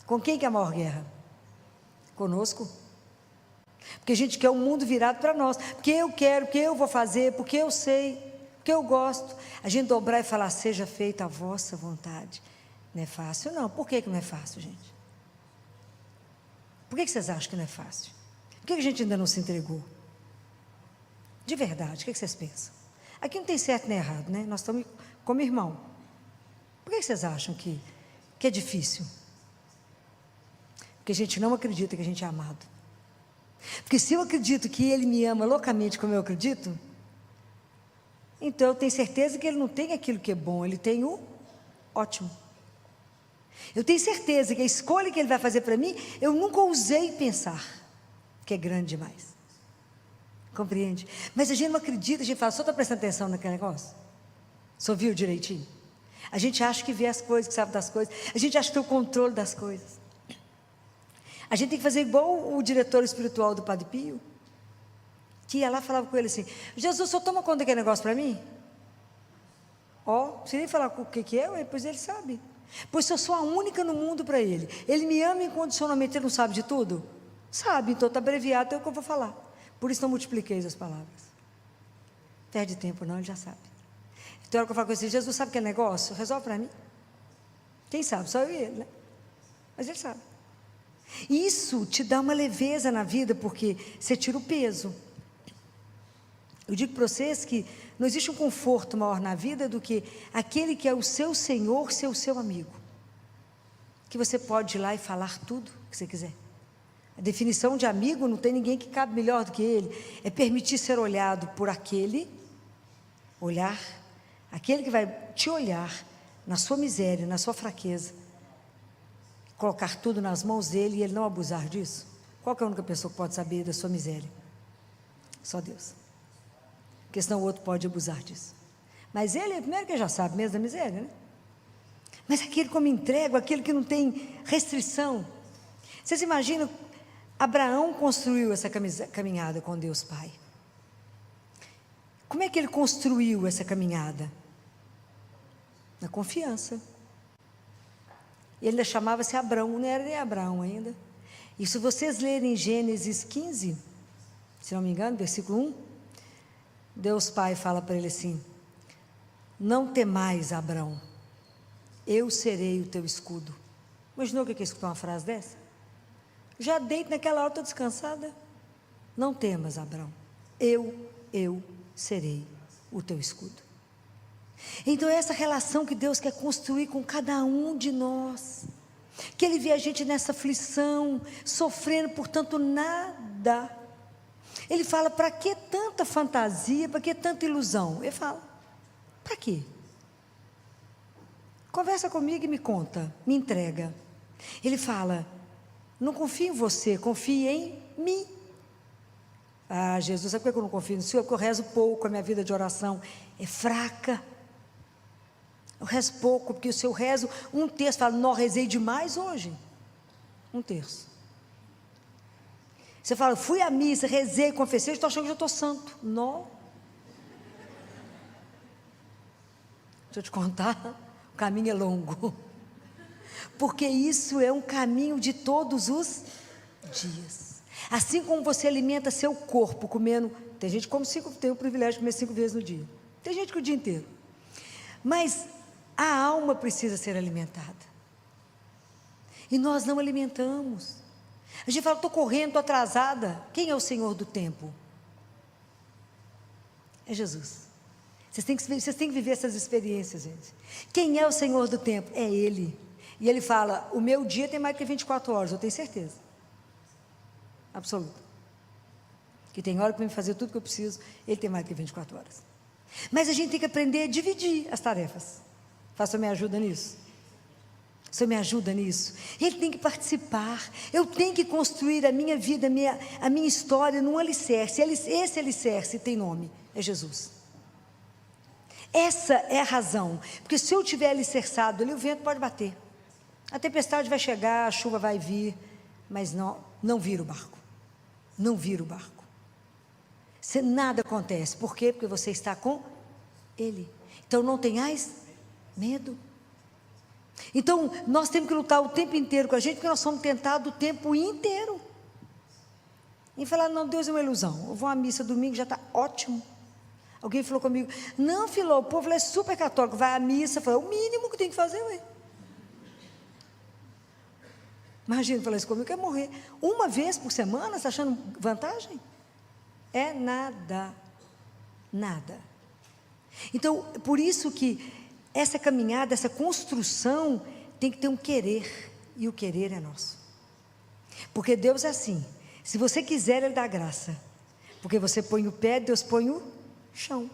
Com quem que é a maior guerra? Conosco. Porque a gente quer um mundo virado para nós, porque eu quero, porque eu vou fazer, porque eu sei, porque eu gosto. A gente dobrar e falar, seja feita a vossa vontade. Não é fácil não. Por que não é fácil, gente? Por que vocês acham que não é fácil? Por que a gente ainda não se entregou? De verdade, o que vocês pensam? Aqui não tem certo nem errado, né? Nós estamos como irmão. Por que vocês acham que é difícil? Porque a gente não acredita que a gente é amado. Porque se eu acredito que ele me ama loucamente como eu acredito, então eu tenho certeza que ele não tem aquilo que é bom, ele tem o ótimo. Eu tenho certeza que a escolha que ele vai fazer para mim, eu nunca ousei pensar que é grande demais. Compreende? Mas a gente não acredita, a gente fala, só está prestando atenção naquele negócio? Só viu direitinho? A gente acha que vê as coisas, que sabe das coisas, a gente acha que tem o controle das coisas. A gente tem que fazer igual o diretor espiritual do Padre Pio, que ia lá e falava com ele assim, Jesus, só toma conta daquele negócio para mim? Ó, se ele falar o que é, pois ele sabe. Pois eu sou a única no mundo para ele. Ele me ama incondicionalmente, ele não sabe de tudo? Sabe, então está abreviado, é o que eu vou falar. Por isso não multipliquei as palavras. Perde tempo não, ele já sabe. Então, a hora que eu falo com ele, Jesus, sabe aquele negócio? Resolve para mim. Quem sabe? Só eu e ele, né? Mas ele sabe. E isso te dá uma leveza na vida, porque você tira o peso. Eu digo para vocês que não existe um conforto maior na vida do que aquele que é o seu Senhor, ser o seu amigo. Que você pode ir lá e falar tudo que você quiser. A definição de amigo, não tem ninguém que cabe melhor do que ele. É permitir ser olhado por aquele que vai te olhar na sua miséria, na sua fraqueza. Colocar tudo nas mãos dele e ele não abusar disso. Qual que é a única pessoa que pode saber da sua miséria? Só Deus. Porque senão o outro pode abusar disso. Mas ele é o primeiro que já sabe mesmo da miséria, né? Mas aquele como entrego, aquele que não tem restrição. Vocês imaginam, Abraão construiu essa caminhada com Deus Pai. Como é que ele construiu essa caminhada? Na confiança. Ele ainda chamava-se Abrão, não era nem Abraão ainda. E se vocês lerem Gênesis 15, se não me engano, versículo 1, Deus Pai fala para ele assim, não temais, Abrão, eu serei o teu escudo. Imaginou o que é escutar uma frase dessa? Já deito naquela hora, estou descansada. Não temas, Abrão, eu serei o teu escudo. Então é essa relação que Deus quer construir com cada um de nós. Que Ele vê a gente nessa aflição, sofrendo por tanto nada. Ele fala, para que tanta fantasia, para que tanta ilusão? Ele fala, para quê? Conversa comigo e me conta, me entrega. Ele fala, não confio em você, confie em mim. Ah, Jesus, sabe por que eu não confio no Senhor? Porque eu rezo pouco, a minha vida de oração é fraca. Eu rezo pouco, porque o seu rezo, um terço, fala, não, rezei demais hoje. Um terço. Você fala, fui à missa, rezei, confessei, estou achando que já estou santo. Não. Deixa eu te contar, o caminho é longo. Porque isso é um caminho de todos os dias. Assim como você alimenta seu corpo comendo, tem gente que come tem o privilégio de comer 5 vezes no dia. Tem gente que o dia inteiro. Mas a alma precisa ser alimentada. E nós não alimentamos. A gente fala, estou correndo, estou atrasada. Quem é o Senhor do tempo? É Jesus. Vocês têm que viver essas experiências, gente. Quem é o Senhor do tempo? É Ele. E Ele fala, o meu dia tem mais que 24 horas, eu tenho certeza. Absoluta. Que tem hora para me fazer tudo que eu preciso, Ele tem mais que 24 horas. Mas a gente tem que aprender a dividir as tarefas. Faça me ajuda nisso. O Senhor me ajuda nisso. Ele tem que participar. Eu tenho que construir a minha vida, a minha história num alicerce. Esse alicerce tem nome, é Jesus. Essa é a razão. Porque se eu estiver alicerçado ali, o vento pode bater. A tempestade vai chegar, a chuva vai vir, mas não vira o barco. Não vira o barco. Nada acontece. Por quê? Porque você está com Ele. Então não tenhais medo. Então nós temos que lutar o tempo inteiro com a gente, porque nós somos tentados o tempo inteiro. E falar, não, Deus é uma ilusão. Eu vou à missa domingo, já está ótimo. Alguém falou comigo, não, Filó, o povo é super católico, vai à missa, fala, é o mínimo que tem que fazer, ué. Imagina falar isso comigo, quer morrer uma vez por semana, você está achando vantagem? É nada, nada. Então, por isso que essa caminhada, essa construção, tem que ter um querer, e o querer é nosso. Porque Deus é assim, se você quiser, Ele dá graça. Porque você põe o pé, Deus põe o chão.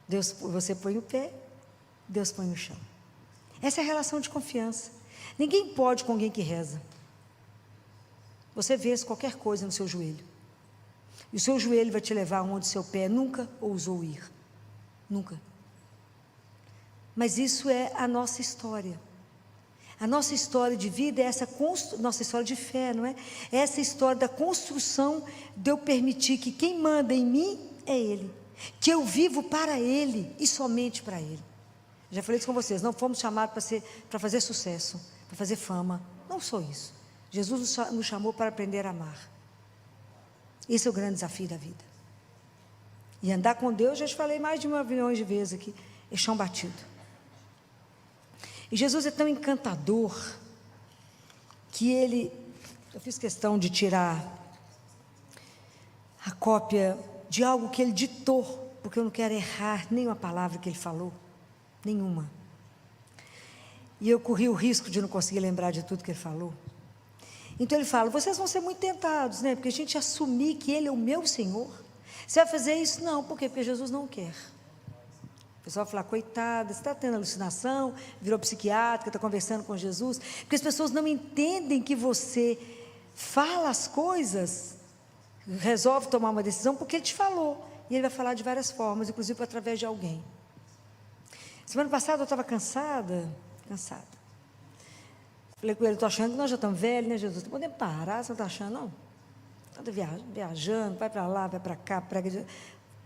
Você põe o pé, Deus põe no chão. Essa é a relação de confiança. Ninguém pode com alguém que reza. Você vê qualquer coisa no seu joelho. E o seu joelho vai te levar onde seu pé nunca ousou ir. Nunca. Mas isso é a nossa história. A nossa história de vida é essa nossa história de fé, não é? É essa história da construção de eu permitir que quem manda em mim é Ele. Que eu vivo para Ele e somente para Ele. Já falei isso com vocês, não fomos chamados para fazer sucesso, para fazer fama. Não sou isso. Jesus nos chamou para aprender a amar. Esse é o grande desafio da vida. E andar com Deus, já te falei mais de 1 milhão de vezes aqui, é chão batido. E Jesus é tão encantador, que eu fiz questão de tirar a cópia de algo que Ele ditou, porque eu não quero errar nenhuma palavra que Ele falou, nenhuma. E eu corri o risco de não conseguir lembrar de tudo que Ele falou. Então Ele fala, vocês vão ser muito tentados, né? Porque a gente assumir que Ele é o meu Senhor. Você vai fazer isso? Não, por quê? Porque Jesus não quer. O pessoal vai falar, coitada, você está tendo alucinação, virou psiquiátrica, está conversando com Jesus, porque as pessoas não entendem que você fala as coisas, resolve tomar uma decisão porque Ele te falou, e Ele vai falar de várias formas, inclusive através de alguém. Semana passada eu estava cansada, falei com ele, estou achando que nós já estamos velhos, né, Jesus? Não podemos parar, você não está achando, não? Está viajando, vai para lá, vai para cá, prega,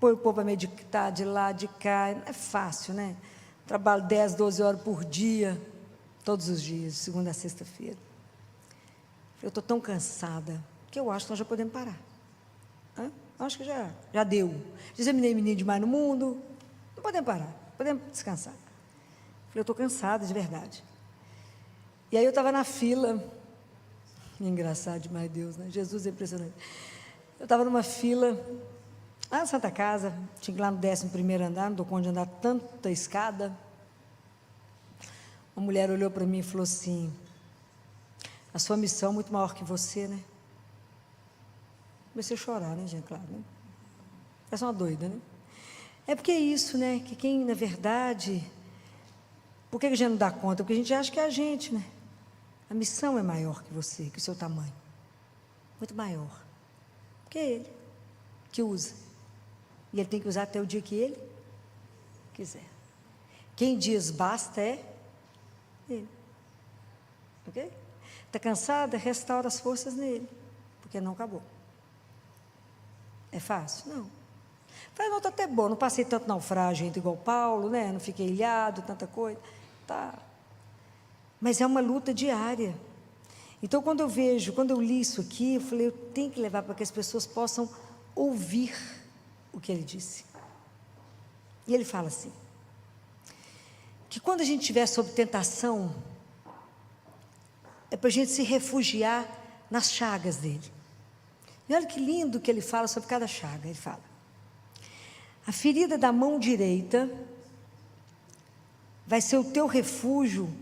põe o povo para meditar de lá, de cá, não é fácil, né? Trabalho 10, 12 horas por dia, todos os dias, de segunda a sexta-feira. Eu estou tão cansada, que eu acho que nós já podemos parar. Acho que já deu. Examinei menino demais no mundo, não podemos parar, podemos descansar. Falei, eu estou cansada de verdade. E aí eu estava na fila, engraçado demais Deus, né? Jesus é impressionante. Eu estava numa fila, Lá na Santa Casa, tinha que ir lá no 11º andar, não dou conta de andar tanta escada. Uma mulher olhou para mim e falou assim: a sua missão é muito maior que você, né? Comecei a chorar, né, gente? Claro, né? Parece uma doida, né? É porque é isso, né? Que quem, na verdade, por que a gente não dá conta? Porque a gente acha que é a gente, né? A missão é maior que você, que o seu tamanho. Muito maior. Porque é Ele que usa. E Ele tem que usar até o dia que Ele quiser. Quem diz basta é Ele. Ok? Está cansada? Restaura as forças nele. Porque não acabou. É fácil? Não. Falei, não, está até bom, não passei tanto naufrágio ainda igual Paulo, né? Não fiquei ilhado, tanta coisa. Tá. Mas é uma luta diária. Então, quando eu li isso aqui, eu falei, eu tenho que levar para que as pessoas possam ouvir o que ele disse. E ele fala assim, que quando a gente estiver sob tentação, é para a gente se refugiar nas chagas dele. E olha que lindo que ele fala sobre cada chaga. Ele fala, a ferida da mão direita vai ser o teu refúgio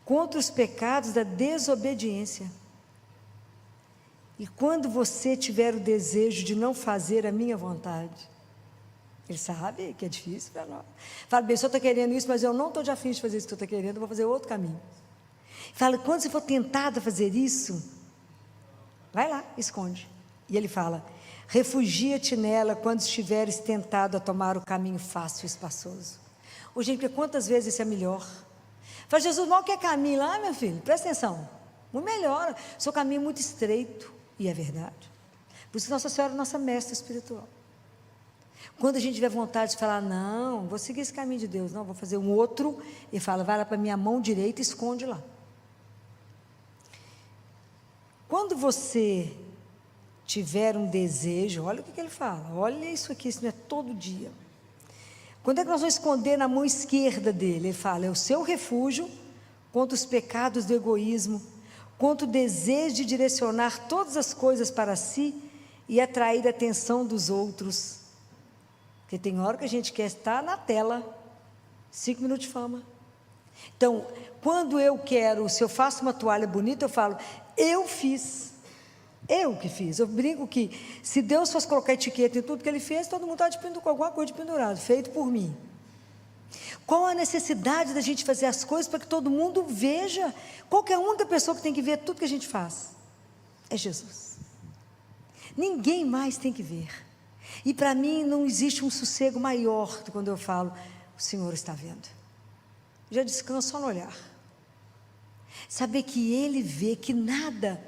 contra os pecados da desobediência. E quando você tiver o desejo de não fazer a minha vontade, ele sabe que é difícil para nós. Fala, bem, o senhor está querendo isso, mas eu não estou de afim de fazer isso que o senhor está querendo, eu vou fazer outro caminho. Fala, quando você for tentado a fazer isso, vai lá, esconde. E ele fala, refugia-te nela quando estiveres tentado a tomar o caminho fácil e espaçoso. Ô, gente, porque quantas vezes isso é melhor? Fala, Jesus, mal que é caminho lá, meu filho, presta atenção, muito melhor, o seu caminho é muito estreito, e é verdade. Por isso Nossa Senhora é nossa mestra espiritual. Quando a gente tiver vontade de falar, não, vou seguir esse caminho de Deus, não, vou fazer um outro, e fala, vai lá para a minha mão direita e esconde lá. Quando você tiver um desejo, olha o que ele fala, olha isso aqui, isso não é todo dia. Quando é que nós vamos esconder na mão esquerda dele? Ele fala, é o seu refúgio contra os pecados do egoísmo, contra o desejo de direcionar todas as coisas para si e atrair a atenção dos outros. Porque tem hora que a gente quer estar na tela, 5 minutos de fama. Então, quando eu quero, se eu faço uma toalha bonita, eu falo, eu fiz, eu que fiz. Eu brinco que se Deus fosse colocar etiqueta em tudo que Ele fez, todo mundo está com alguma coisa de pendurado, feito por mim. Qual a necessidade da gente fazer as coisas para que todo mundo veja? Qual que é a única pessoa que tem que ver tudo que a gente faz? É Jesus. Ninguém mais tem que ver. E para mim não existe um sossego maior do que quando eu falo, o Senhor está vendo. Já descanso só no olhar. Saber que Ele vê que nada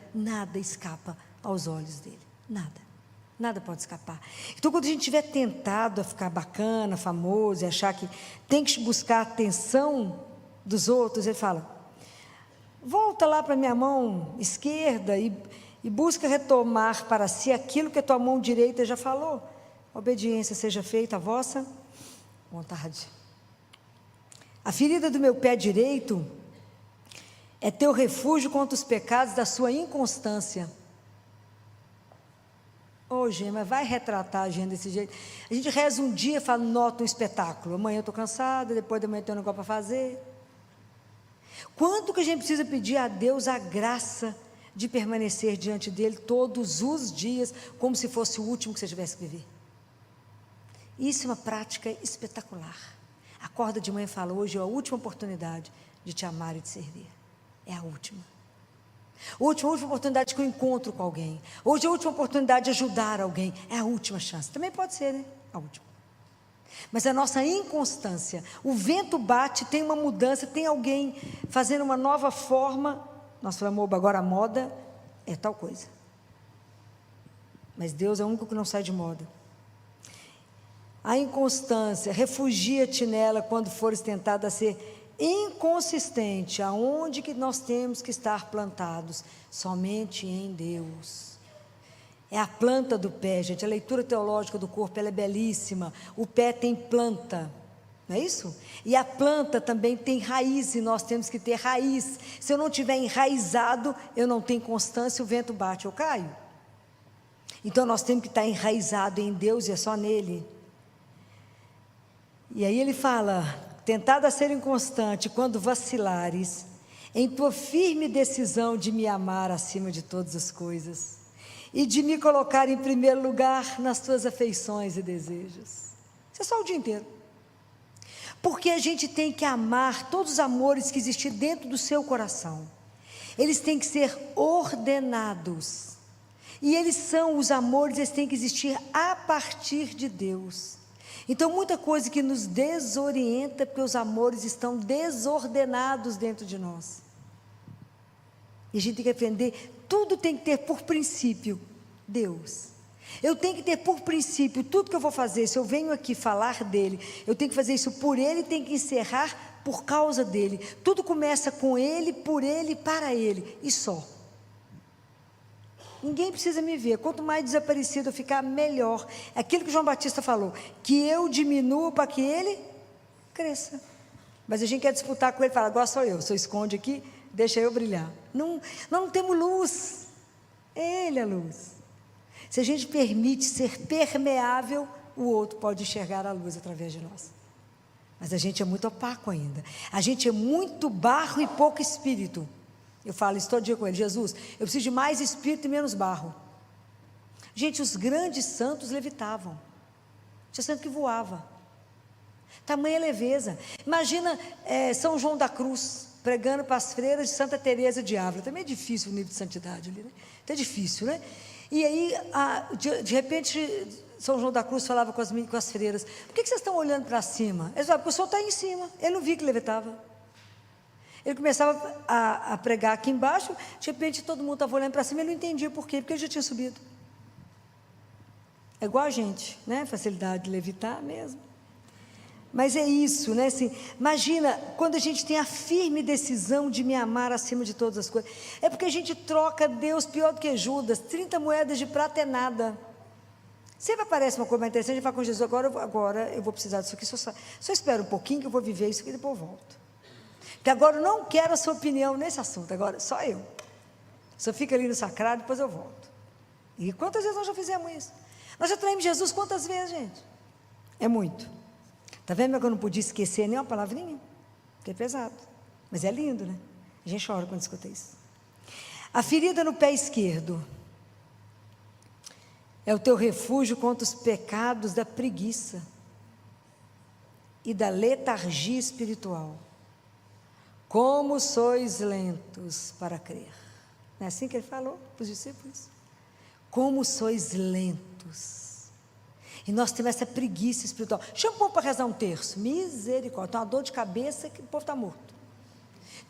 escapa aos olhos dEle. Nada pode escapar. Então, quando a gente estiver tentado a ficar bacana, famoso, e achar que tem que buscar a atenção dos outros, Ele fala, volta lá para a minha mão esquerda e busca retomar para si aquilo que a tua mão direita já falou. Obediência seja feita a vossa vontade. A ferida do meu pé direito é teu refúgio contra os pecados da sua inconstância. Ô, gente, mas vai retratar a gente desse jeito. A gente reza um dia e fala, nota um espetáculo. Amanhã eu estou cansada, depois da manhã eu tenho um negócio para fazer. Quanto que a gente precisa pedir a Deus a graça de permanecer diante dEle todos os dias, como se fosse o último que você tivesse que viver? Isso é uma prática espetacular. Acorda de manhã e fala, hoje é a última oportunidade de te amar e de servir. É a última. Hoje é a última oportunidade que eu encontro com alguém. Hoje é a última oportunidade de ajudar alguém. É a última chance. Também pode ser, né? A última. Mas a nossa inconstância, o vento bate, tem uma mudança, tem alguém fazendo uma nova forma. Nós falamos, agora a moda é tal coisa. Mas Deus é o único que não sai de moda. A inconstância, refugia-te nela quando fores tentado a ser inconsistente. Aonde que nós temos que estar plantados? Somente em Deus. É a planta do pé, gente. A leitura teológica do corpo, ela é belíssima. O pé tem planta, não é isso? E a planta também tem raiz, e nós temos que ter raiz. Se eu não tiver enraizado, eu não tenho constância, o vento bate, eu caio. Então nós temos que estar enraizado em Deus e é só nele. E aí ele fala: tentado a ser inconstante, quando vacilares, em tua firme decisão de me amar acima de todas as coisas, e de me colocar em primeiro lugar nas tuas afeições e desejos. Isso é só o dia inteiro. Porque a gente tem que amar todos os amores que existem dentro do seu coração. Eles têm que ser ordenados. E eles são os amores, eles têm que existir a partir de Deus. Então, muita coisa que nos desorienta, porque os amores estão desordenados dentro de nós. E a gente tem que aprender, tudo tem que ter por princípio Deus. Eu tenho que ter por princípio, tudo que eu vou fazer, se eu venho aqui falar dele, eu tenho que fazer isso por ele, tenho que encerrar por causa dele. Tudo começa com ele, por ele, para ele, e só. Ninguém precisa me ver, quanto mais desaparecido eu ficar, melhor. É aquilo que João Batista falou, que eu diminua para que ele cresça. Mas a gente quer disputar com ele, fala, agora sou eu, só esconde aqui, deixa eu brilhar. Não, nós não temos luz, ele é a luz. Se a gente permite ser permeável, o outro pode enxergar a luz através de nós. Mas a gente é muito opaco ainda. A gente é muito barro e pouco espírito. Eu falo isso todo dia com ele: Jesus, eu preciso de mais espírito e menos barro. Gente, os grandes santos levitavam. Tinha santo que voava. Tamanha leveza. Imagina São João da Cruz pregando para as freiras de Santa Teresa de Ávila. Também é difícil o nível de santidade ali, né? Então é difícil, né? E aí, de repente, São João da Cruz falava com as freiras: por que vocês estão olhando para cima? Eles falavam: porque o sol está aí em cima. Ele não via que levitava. Ele começava a pregar aqui embaixo, de repente todo mundo estava olhando para cima, ele não entendia por quê, porque ele já tinha subido. É igual a gente, né? Facilidade de levitar mesmo. Mas é isso, né? Assim, imagina, quando a gente tem a firme decisão de me amar acima de todas as coisas, é porque a gente troca Deus pior do que Judas. 30 moedas de prata é nada. Sempre aparece uma coisa mais interessante, a gente fala com Jesus: agora eu vou precisar disso aqui, só espera um pouquinho que eu vou viver isso aqui e depois eu volto. Porque agora eu não quero a sua opinião nesse assunto, agora só eu. Só fica ali no sacrário, depois eu volto. E quantas vezes nós já fizemos isso? Nós já traímos Jesus quantas vezes, gente? É muito. Está vendo que eu não podia esquecer nem uma palavrinha? Porque é pesado. Mas é lindo, né? A gente chora quando escuta isso. A ferida no pé esquerdo é o teu refúgio contra os pecados da preguiça e da letargia espiritual. Como sois lentos para crer. Não é assim que ele falou para os discípulos? Como sois lentos. E nós temos essa preguiça espiritual. Chama o povo para rezar um terço. Misericórdia. Tem uma dor de cabeça que o povo está morto.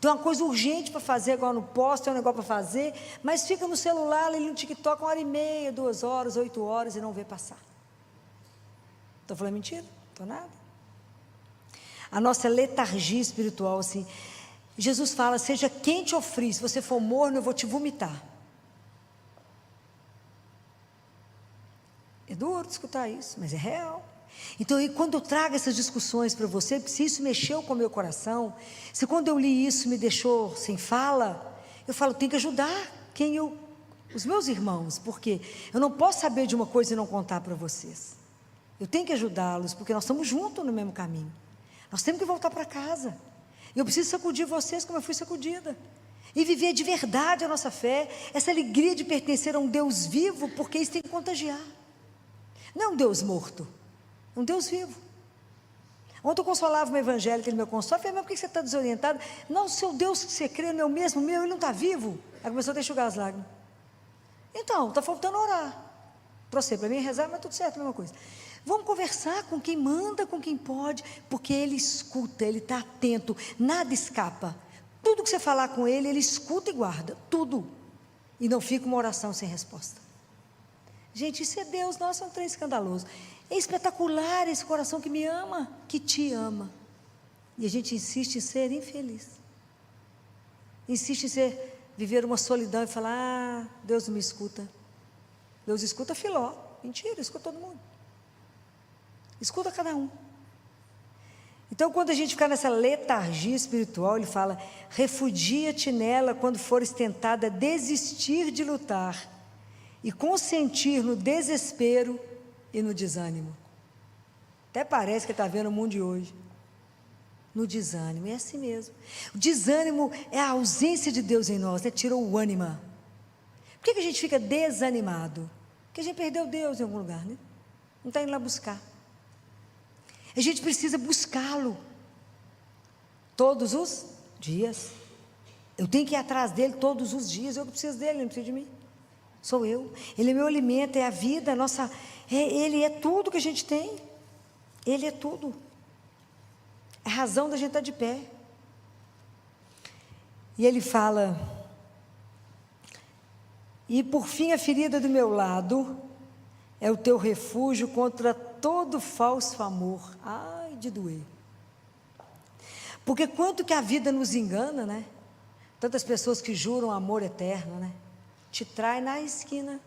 Tem uma coisa urgente para fazer, agora não posso, tem um negócio para fazer, mas fica no celular, ali no TikTok, 1h30, 2 horas, 8 horas e não vê passar. Estou falando mentira? Estou nada. A nossa letargia espiritual, assim. Jesus fala: seja quente ou frio, se você for morno, eu vou te vomitar. É duro escutar isso, mas é real. Então, e quando eu trago essas discussões para você, se isso mexeu com o meu coração, se quando eu li isso me deixou sem fala, eu falo: tenho que ajudar os meus irmãos, porque eu não posso saber de uma coisa e não contar para vocês. Eu tenho que ajudá-los, porque nós estamos juntos no mesmo caminho. Nós temos que voltar para casa. Eu preciso sacudir vocês como eu fui sacudida. E viver de verdade a nossa fé, essa alegria de pertencer a um Deus vivo, porque isso tem que contagiar. Não é um Deus morto, é um Deus vivo. Ontem eu consolava uma evangélica no meu consultório, falei: mas por que você está desorientado? Não, o seu Deus que você crê não é o mesmo meu, ele não está vivo. Aí começou a enxugar as lágrimas. Então, está faltando orar. Trouxe para mim rezar, mas tudo certo, a mesma coisa. Vamos conversar com quem manda, com quem pode, porque ele escuta, ele está atento, nada escapa. Tudo que você falar com ele, ele escuta e guarda, tudo. E não fica uma oração sem resposta. Gente, isso é Deus, nossa, é um trem escandaloso. É espetacular esse coração que me ama, que te ama. E a gente insiste em ser infeliz. Insiste em viver uma solidão e falar: ah, Deus não me escuta. Deus escuta Filó. Mentira, escuta todo mundo. Escuta cada um. Então, quando a gente ficar nessa letargia espiritual, ele fala: refugia-te nela quando fores tentada a desistir de lutar e consentir no desespero e no desânimo. Até parece que está vendo o mundo de hoje. No desânimo, é assim mesmo. O desânimo é a ausência de Deus em nós, né? Tirou o ânimo. Por que a gente fica desanimado? Porque a gente perdeu Deus em algum lugar, né? Não está indo lá buscar. A gente precisa buscá-lo todos os dias. Eu tenho que ir atrás dele todos os dias. Eu preciso dele, ele não precisa de mim. Sou eu. Ele é meu alimento, é a vida, a nossa. Ele é tudo que a gente tem. Ele é tudo. É a razão da gente estar de pé. E ele fala: e por fim a ferida do meu lado é o teu refúgio contra todo falso amor. Ai, de doer. Porque quanto que a vida nos engana, né? Tantas pessoas que juram amor eterno, né? Te trai na esquina.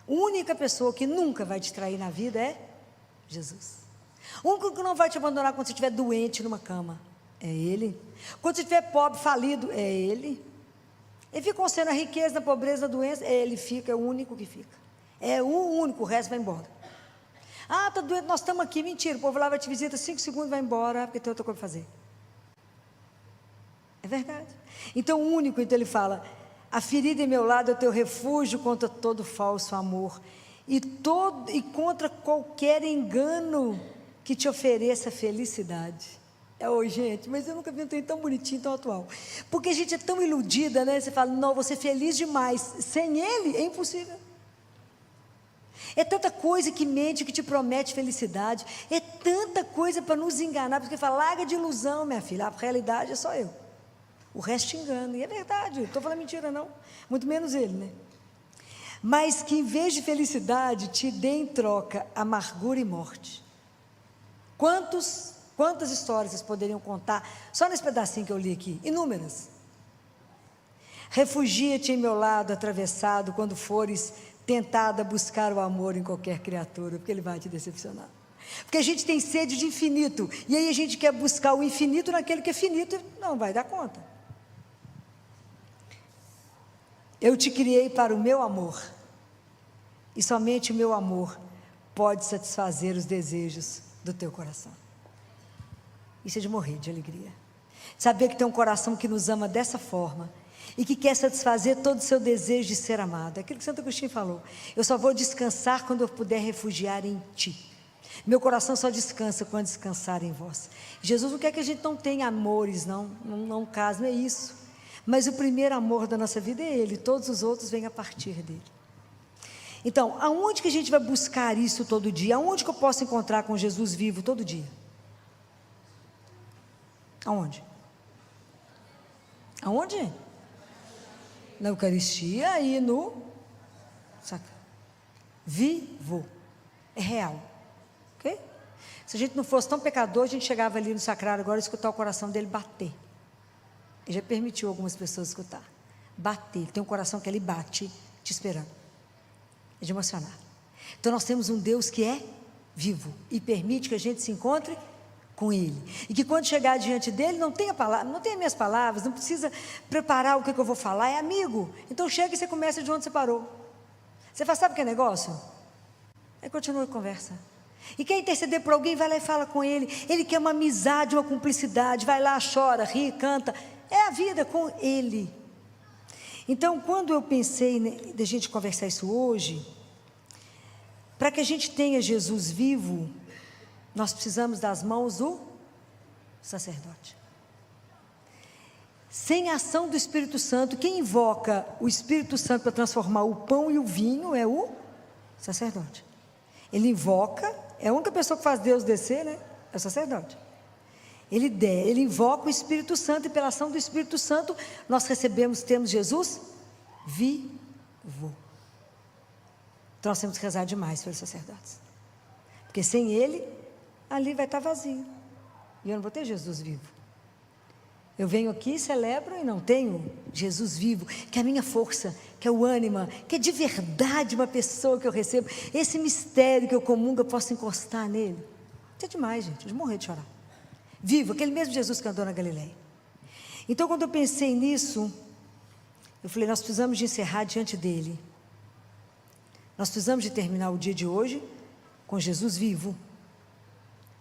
A única pessoa que nunca vai te trair na vida é Jesus. O único que não vai te abandonar quando você estiver doente numa cama é Ele. Quando você estiver pobre, falido, é Ele. Ele fica com você na riqueza, na pobreza, na doença, Ele fica, é o único que fica. É o único, o resto vai embora. Ah, está doente, nós estamos aqui, mentira, o povo lá vai te visita 5 segundos e vai embora, porque tem outra coisa para fazer. É verdade. Então o único, então ele fala: a ferida em meu lado é o teu refúgio contra todo falso amor e contra qualquer engano que te ofereça felicidade. Oi, gente, mas eu nunca vi um trem tão bonitinho, tão atual. Porque a gente é tão iludida, né? Você fala: não, vou ser feliz demais. Sem ele é impossível. É tanta coisa que mente, que te promete felicidade. É tanta coisa para nos enganar. Porque fala: larga de ilusão, minha filha. A realidade é só eu. O resto te engana. E é verdade, não estou falando mentira não. Muito menos ele, né? Mas que em vez de felicidade te dê em troca amargura e morte. Quantas histórias vocês poderiam contar só nesse pedacinho que eu li aqui? Inúmeras. Refugia-te em meu lado atravessado quando fores tentada a buscar o amor em qualquer criatura, porque ele vai te decepcionar. Porque a gente tem sede de infinito, e aí a gente quer buscar o infinito naquele que é finito, e não vai dar conta. Eu te criei para o meu amor, e somente o meu amor pode satisfazer os desejos do teu coração. Isso é de morrer de alegria. Saber que tem um coração que nos ama dessa forma, e que quer satisfazer todo o seu desejo de ser amado. É aquilo que Santo Agostinho falou: eu só vou descansar quando eu puder refugiar em ti. Meu coração só descansa quando descansar em vós. Jesus não quer que a gente não tenha amores, não caso, não é isso. Mas o primeiro amor da nossa vida é Ele, todos os outros vêm a partir dele. Então, aonde que a gente vai buscar isso todo dia? Aonde que eu posso encontrar com Jesus vivo todo dia? Aonde? Aonde? Na Eucaristia e no sacrário. Vivo. É real. Ok? Se a gente não fosse tão pecador, a gente chegava ali no sacrário agora e escutar o coração dele bater. Ele já permitiu algumas pessoas escutar. Bater. Tem um coração que ele bate te esperando. É de emocionar. Então nós temos um Deus que é vivo e permite que a gente se encontre com Ele. E que quando chegar diante dele, não tenha minhas palavras, não precisa preparar o que eu vou falar, é amigo. Então chega e você começa de onde você parou. Você fala: sabe o que é negócio? Aí continua a conversa. E quer interceder por alguém, vai lá e fala com ele. Ele quer uma amizade, uma cumplicidade, vai lá, chora, ri, canta. É a vida com ele. Então, quando eu pensei de a gente conversar isso hoje, para que a gente tenha Jesus vivo, nós precisamos das mãos do sacerdote. Sem a ação do Espírito Santo, quem invoca o Espírito Santo para transformar o pão e o vinho é o sacerdote. Ele invoca, é a única pessoa que faz Deus descer, né? É o sacerdote. Ele invoca o Espírito Santo, e pela ação do Espírito Santo nós temos Jesus vivo. Então nós temos que rezar demais pelos sacerdotes, porque sem ele ali vai estar vazio, e eu não vou ter Jesus vivo. Eu venho aqui, celebro e não tenho Jesus vivo, que é a minha força, que é o ânima, que é de verdade uma pessoa que eu recebo, esse mistério que eu comungo, eu posso encostar nele. Isso é demais, gente, de morrer de chorar. Vivo, aquele mesmo Jesus que andou na Galileia. Então, quando eu pensei nisso, Eu falei, nós precisamos de encerrar diante dele. Nós precisamos de terminar o dia de hoje com Jesus vivo.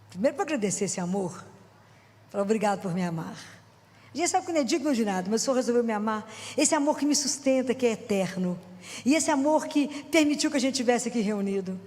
Primeiro para agradecer esse amor. Falar obrigado por me amar. A gente sabe que não é digno de nada, mas o Senhor resolveu me amar. Esse amor que me sustenta, que é eterno. E esse amor que permitiu que a gente estivesse aqui reunido.